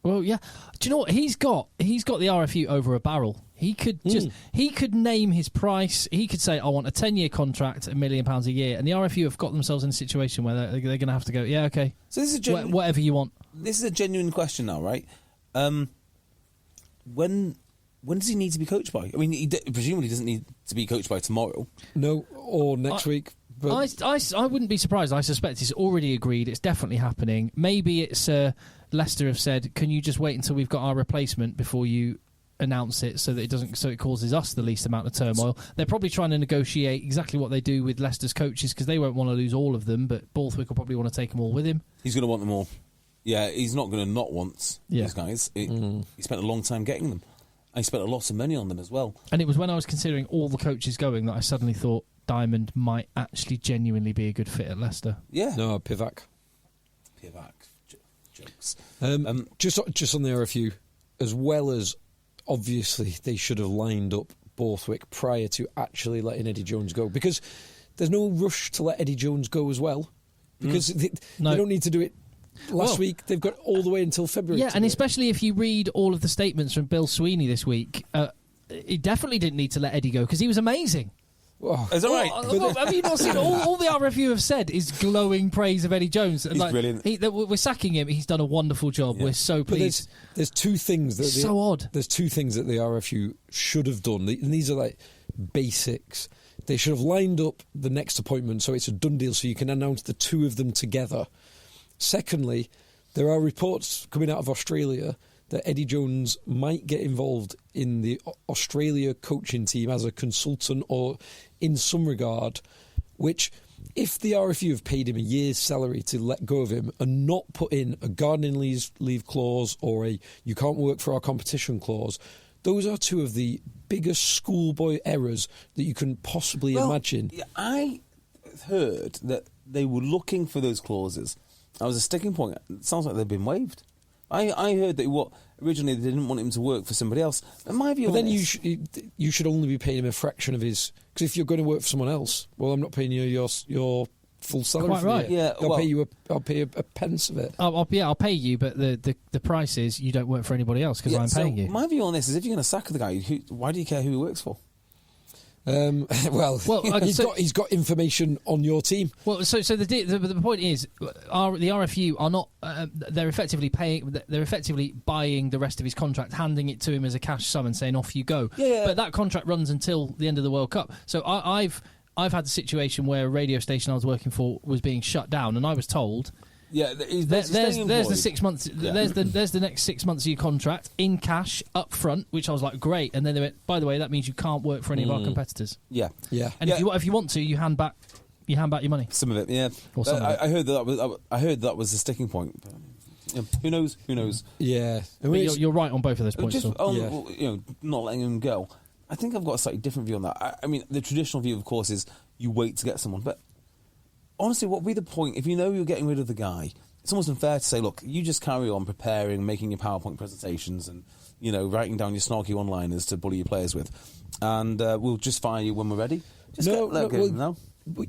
Well, yeah. Do you know what he's got? He's got the RFU over a barrel. He could he could name his price. He could say, "I want a 10-year contract, £1 million a year," and the RFU have got themselves in a situation where they're going to have to go, "Yeah, okay, So this is whatever you want." This is a genuine question now, right? When does he need to be coached by? I mean, he presumably doesn't need to be coached by tomorrow. No, or next week. But I wouldn't be surprised. I suspect it's already agreed. It's definitely happening. Maybe it's Leicester have said, "Can you just wait until we've got our replacement before you announce it, so that it causes us the least amount of turmoil." They're probably trying to negotiate exactly what they do with Leicester's coaches, because they won't want to lose all of them. But Borthwick will probably want to take them all with him. He's going to want them all. Yeah, he's not going to not want these guys. He spent a long time getting them. I spent a lot of money on them as well. And it was when I was considering all the coaches going that I suddenly thought Diamond might actually genuinely be a good fit at Leicester. Yeah. no, Pivac. Jokes. Just on the RFU, as well as obviously they should have lined up Borthwick prior to actually letting Eddie Jones go, because there's no rush to let Eddie Jones go as well, because they don't need to do it last week. They've got all the way until February. Yeah, and especially if you read all of the statements from Bill Sweeney this week, he definitely didn't need to let Eddie go because he was amazing. Is that right? Have you not seen all the RFU have said is glowing praise of Eddie Jones? He's brilliant. We're sacking him. He's done a wonderful job. Yeah. We're so pleased. There's two things that so odd. There's two things that the RFU should have done, and these are like basics. They should have lined up the next appointment so it's a done deal, so you can announce the two of them together. Secondly, there are reports coming out of Australia that Eddie Jones might get involved in the Australia coaching team as a consultant or in some regard, which, if the RFU have paid him a year's salary to let go of him and not put in a gardening leave clause or a you can't work for our competition clause, those are two of the biggest schoolboy errors that you can possibly imagine. Yeah, I heard that they were looking for those clauses. That was a sticking point. It sounds like they've been waived. I heard that originally they didn't want him to work for somebody else. In my view, But then you should only be paying him a fraction of his. Because if you're going to work for someone else, well, I'm not paying you your full salary. Quite for right. the year. Yeah, I'll pay a pence of it. I'll pay you, but the price is you don't work for anybody else because I'm paying you. My view on this is, if you're going to sack the guy, why do you care who he works for? He's got information on your team. Well, so the point is, the RFU are not. They're effectively paying. They're effectively buying the rest of his contract, handing it to him as a cash sum, and saying off you go. Yeah. But that contract runs until the end of the World Cup. So I've had the situation where a radio station I was working for was being shut down, and I was told. Yeah, there's the 6 months. Yeah. There's the next 6 months of your contract in cash up front, which I was like, great. And then they went, by the way, that means you can't work for any of our competitors. Yeah. And if you want to, you hand back your money. Some of it, yeah. Or some of it. I heard that was the sticking point. Who knows? Yeah, But you're right on both of those points. Just Phil. not letting him go. I think I've got a slightly different view on that. I mean, the traditional view, of course, is you wait to get someone, but honestly, what would be the point if you know you're getting rid of the guy? It's almost unfair to say, look, you just carry on preparing, making your PowerPoint presentations and, writing down your snarky one-liners to bully your players with, and we'll just fire you when we're ready. No.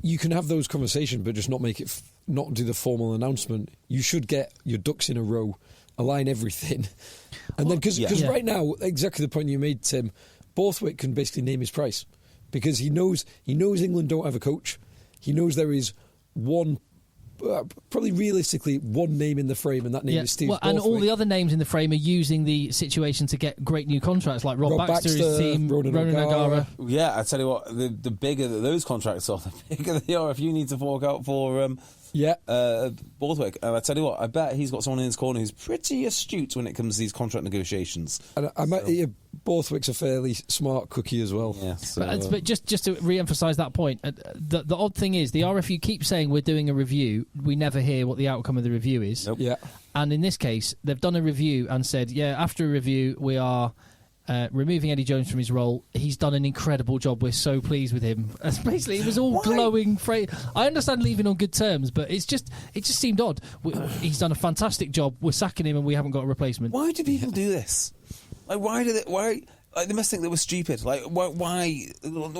You can have those conversations, but just not make it, not do the formal announcement. You should get your ducks in a row, align everything, and then because right now, exactly the point you made, Tim, Borthwick can basically name his price because he knows England don't have a coach. He knows there is one. Probably realistically, one name in the frame, and that name is Steve Borthwick. And all the other names in the frame are using the situation to get great new contracts, like Rob Baxter's team, Ronan O'Gara. Yeah, I tell you what, the bigger that those contracts are, the bigger they are if you need to fork out for Borthwick. And I tell you what, I bet he's got someone in his corner who's pretty astute when it comes to these contract negotiations. And Borthwick's a fairly smart cookie as well. Yeah, but just to re-emphasise that point, the odd thing is the RFU keeps saying we're doing a review. We never hear what the outcome of the review is. Nope. Yeah. And in this case, they've done a review and said, after a review, we are removing Eddie Jones from his role. He's done an incredible job. We're so pleased with him. Basically, it was all glowing. I understand leaving on good terms, but it just seemed odd. He's done a fantastic job. We're sacking him, and we haven't got a replacement. Why do people do this? Like, why? Like, they must think they were stupid. Like, why?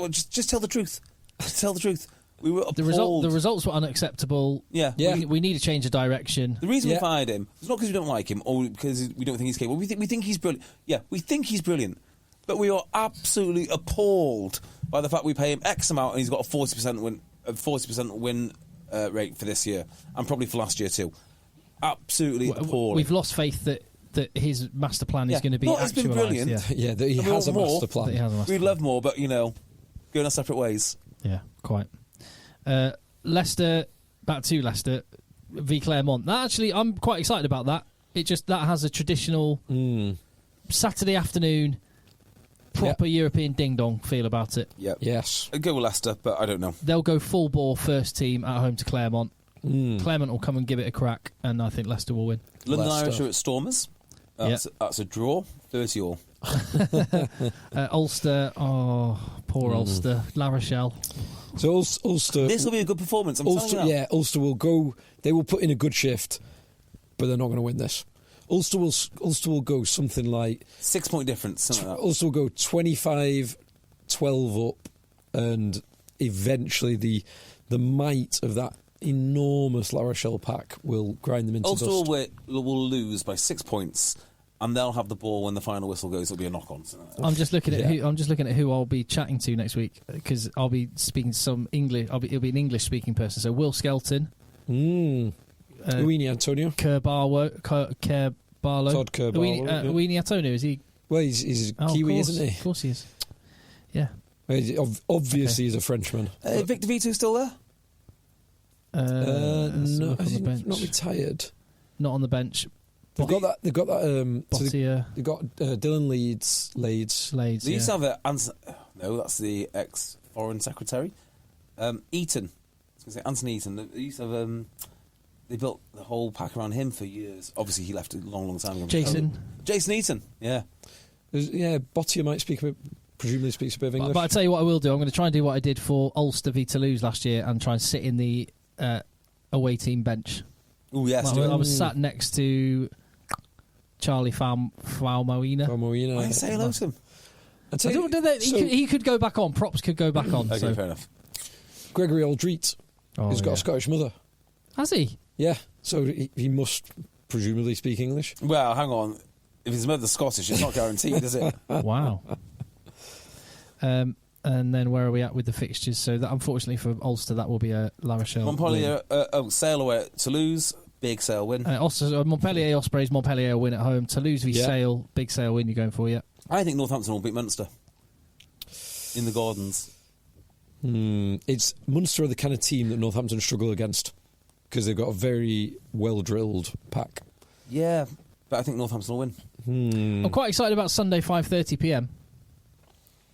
Just tell the truth. Just tell the truth. We were appalled. The results were unacceptable. Yeah. We need to change the direction. The reason we fired him is not because we don't like him or because we don't think he's capable. We think he's brilliant. Yeah, we think he's brilliant. But we are absolutely appalled by the fact we pay him X amount and he's got a 40% win rate for this year and probably for last year too. Absolutely appalling. We've lost faith that his master plan is going to be it's been brilliant. Yeah, that he has a master plan. We'd love more, but going our separate ways. Yeah, quite. Leicester, back to Leicester v Claremont. That actually, I'm quite excited about that. That has a traditional Saturday afternoon proper European ding dong feel about it. Yep. Yes. I'd go with Leicester, but I don't know. They'll go full bore first team at home to Claremont. Claremont will come and give it a crack, and I think Leicester will win. London Irish are at Stormers. That's a draw, 30-all. Ulster, poor Ulster. La Rochelle. So Ulster. This will be a good performance. Ulster will go. They will put in a good shift, but they're not going to win this. Ulster will go something like 6 point difference. Something like that. Ulster will go 25-12 up, and eventually the might of that enormous La Rochelle pack will grind them into Ulster dust. will lose by 6 points. And they'll have the ball when the final whistle goes. It'll be a knock-on. I'm just looking at who I'll be chatting to next week because I'll be speaking to some English. It'll be an English-speaking person. So Will Skelton, Uini Antonio, Kerbarlow, Todd Kerbarlow. Uini Antonio, is he? Well, he's Kiwi, isn't he? Of course he is. Yeah. Obviously, he's a Frenchman. Victor Vito still there? No, not retired. Not on the bench. They've got that. They've got Dylan Leeds. They used to have no, that's the ex-foreign secretary. Eaton. I was going to say Anthony Eaton. They used to have. They built the whole pack around him for years. Obviously, he left a long time ago. Jason Eaton. Yeah. Bottier might presumably speaks a bit of English. But I tell you what, I will do. I'm going to try and do what I did for Ulster v Toulouse last year and try and sit in the away team bench. Oh yes, I was sat next to Charlie Falmoina. Why say hello to him? He could go back on. Props could go back on. Okay, fair enough. Gregory Aldreet. He's got a Scottish mother. Has he? Yeah, so he must presumably speak English. Well, hang on. If his mother's Scottish, it's not guaranteed, is it? Wow. And then where are we at with the fixtures? So that, unfortunately for Ulster, that will be a La Rochelle Montpellier, Sale away at Toulouse, big Sale win. Montpellier Ospreys, Montpellier win at home. Toulouse v Sale, big Sale win you're going for, yeah? I think Northampton will beat Munster in the Gordons. It's Munster are the kind of team that Northampton struggle against because they've got a very well-drilled pack. Yeah, but I think Northampton will win. I'm quite excited about Sunday 5:30 p.m.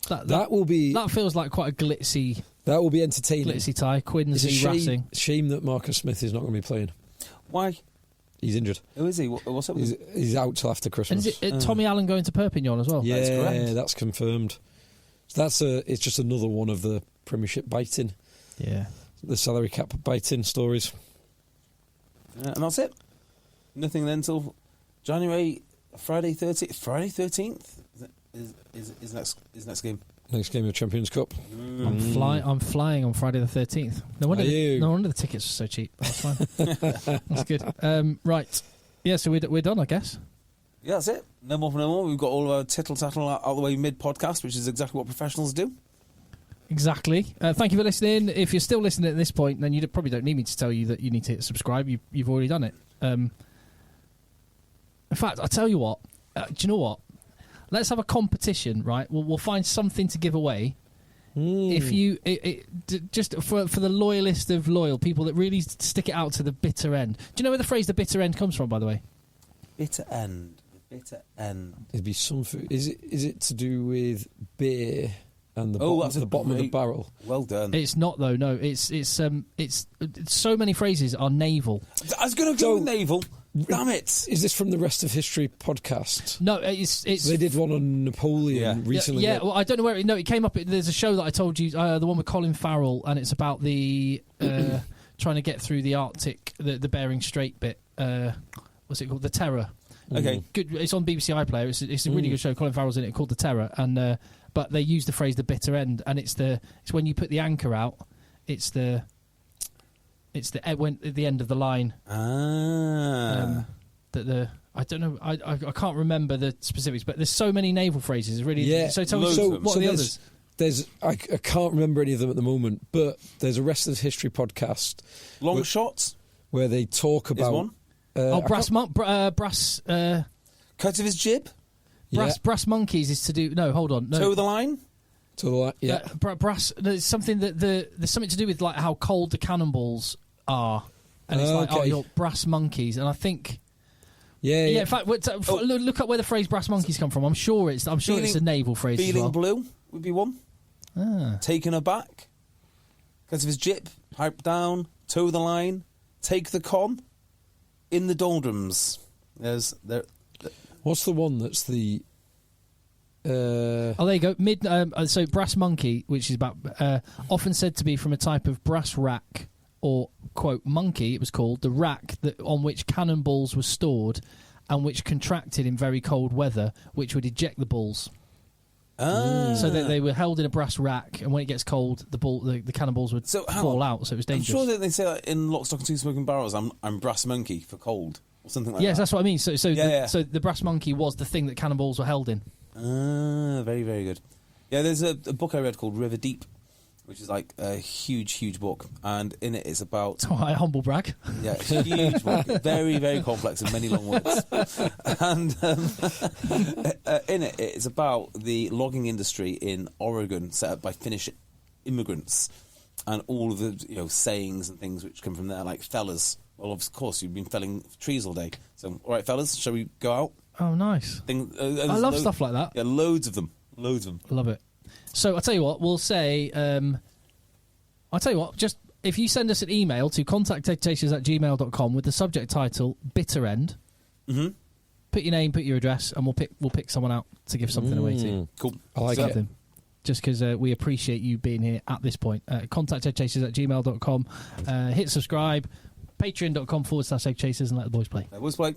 That will be. That feels like quite a glitzy. That will be entertaining. Glitzy tie. Quins v Racing. Shame that Marcus Smith is not going to be playing. Why? He's injured. Who is he? What's up with him? He's out till after Christmas. And is it Tommy Allen going to Perpignan as well? Yeah, that's correct. That's confirmed. So it's just another one of the Premiership biting. Yeah. The salary cap biting stories. And that's it. Nothing then till January, Friday 13th. Friday 13th is next game. Next game of Champions Cup. I'm flying on Friday the 13th. No wonder the tickets are so cheap. That's fine. That's good. Right. Yeah, so we're done, I guess. Yeah, that's it. No more. We've got all of our tittle-tattle out the way mid-podcast, which is exactly what professionals do. Exactly. Thank you for listening. If you're still listening at this point, then you probably don't need me to tell you that you need to hit subscribe. You've already done it. In fact, I'll tell you what. Do you know what? Let's have a competition, right? We'll find something to give away. If you just for the loyalist of loyal people that really stick it out to the bitter end. Do you know where the phrase "the bitter end" comes from? By the way, bitter end. The bitter end. It'd be some food. Is it to do with beer and the bottom of the barrel? Well done. It's not though. No, it's so many phrases are naval. I was going to go with naval. Damn it! Is this from the Rest of History podcast? No, it's they did one on Napoleon recently. Yeah, well, I don't know where. It came up. There's a show that I told you, the one with Colin Farrell, and it's about the trying to get through the Arctic, the Bering Strait bit. What's it called? The Terror. Okay, good. It's on BBC iPlayer. It's a really good show. Colin Farrell's in it, called The Terror, and but they use the phrase "the bitter end," and it's when you put the anchor out. It's at the end of the line. I don't know. I can't remember the specifics, but there's so many naval phrases. Really. Yeah. So tell me, what are the others? I can't remember any of them at the moment, but there's a Rest of History podcast. Long shots where they talk about. Is one? Brass. Cut of his jib. Brass monkeys is to do. No, hold on. No. Toe of the line. Yeah. Brass. There's something there's something to do with like how cold the cannonballs are, and it's you're brass monkeys, and I think. Yeah. In fact, look up where the phrase "brass monkeys" come from. I'm sure it's a naval phrase. Feeling as well. blue would be one. Taken aback. Because of his jip, pipe down, toe the line, take the con, in the doldrums. What's the one that's the? There you go. So brass monkey, which is about often said to be from a type of brass rack. Or, quote, monkey, it was called, the rack on which cannonballs were stored and which contracted in very cold weather, which would eject the balls. So they were held in a brass rack, and when it gets cold, the cannonballs would fall out, so it was dangerous. I'm sure that they say that in Lock, Stock and Two Smoking Barrels, I'm brass monkey for cold, or something like that. Yes, that's what I mean. So the brass monkey was the thing that cannonballs were held in. Very, very good. Yeah, there's a book I read called River Deep, which is like a huge, huge book, and in it it's about... Oh, I humble brag. Yeah, it's a huge book, very, very complex and many long words. And in it, it's about the logging industry in Oregon set up by Finnish immigrants, and all of the sayings and things which come from there, like fellas. Well, of course, you've been felling trees all day. So, all right, fellas, shall we go out? Oh, nice. I love stuff like that. Yeah, loads of them. Love it. So I'll tell you what, we'll say, just if you send us an email to contact@eggchasers@gmail.com with the subject title Bitter End, put your name, put your address, and we'll pick someone out to give something away to. Cool. I like it. Just because we appreciate you being here at this point. Contact@eggchasers@gmail.com. Hit subscribe, patreon.com/eggchasers, and let the boys play. Let the boys play.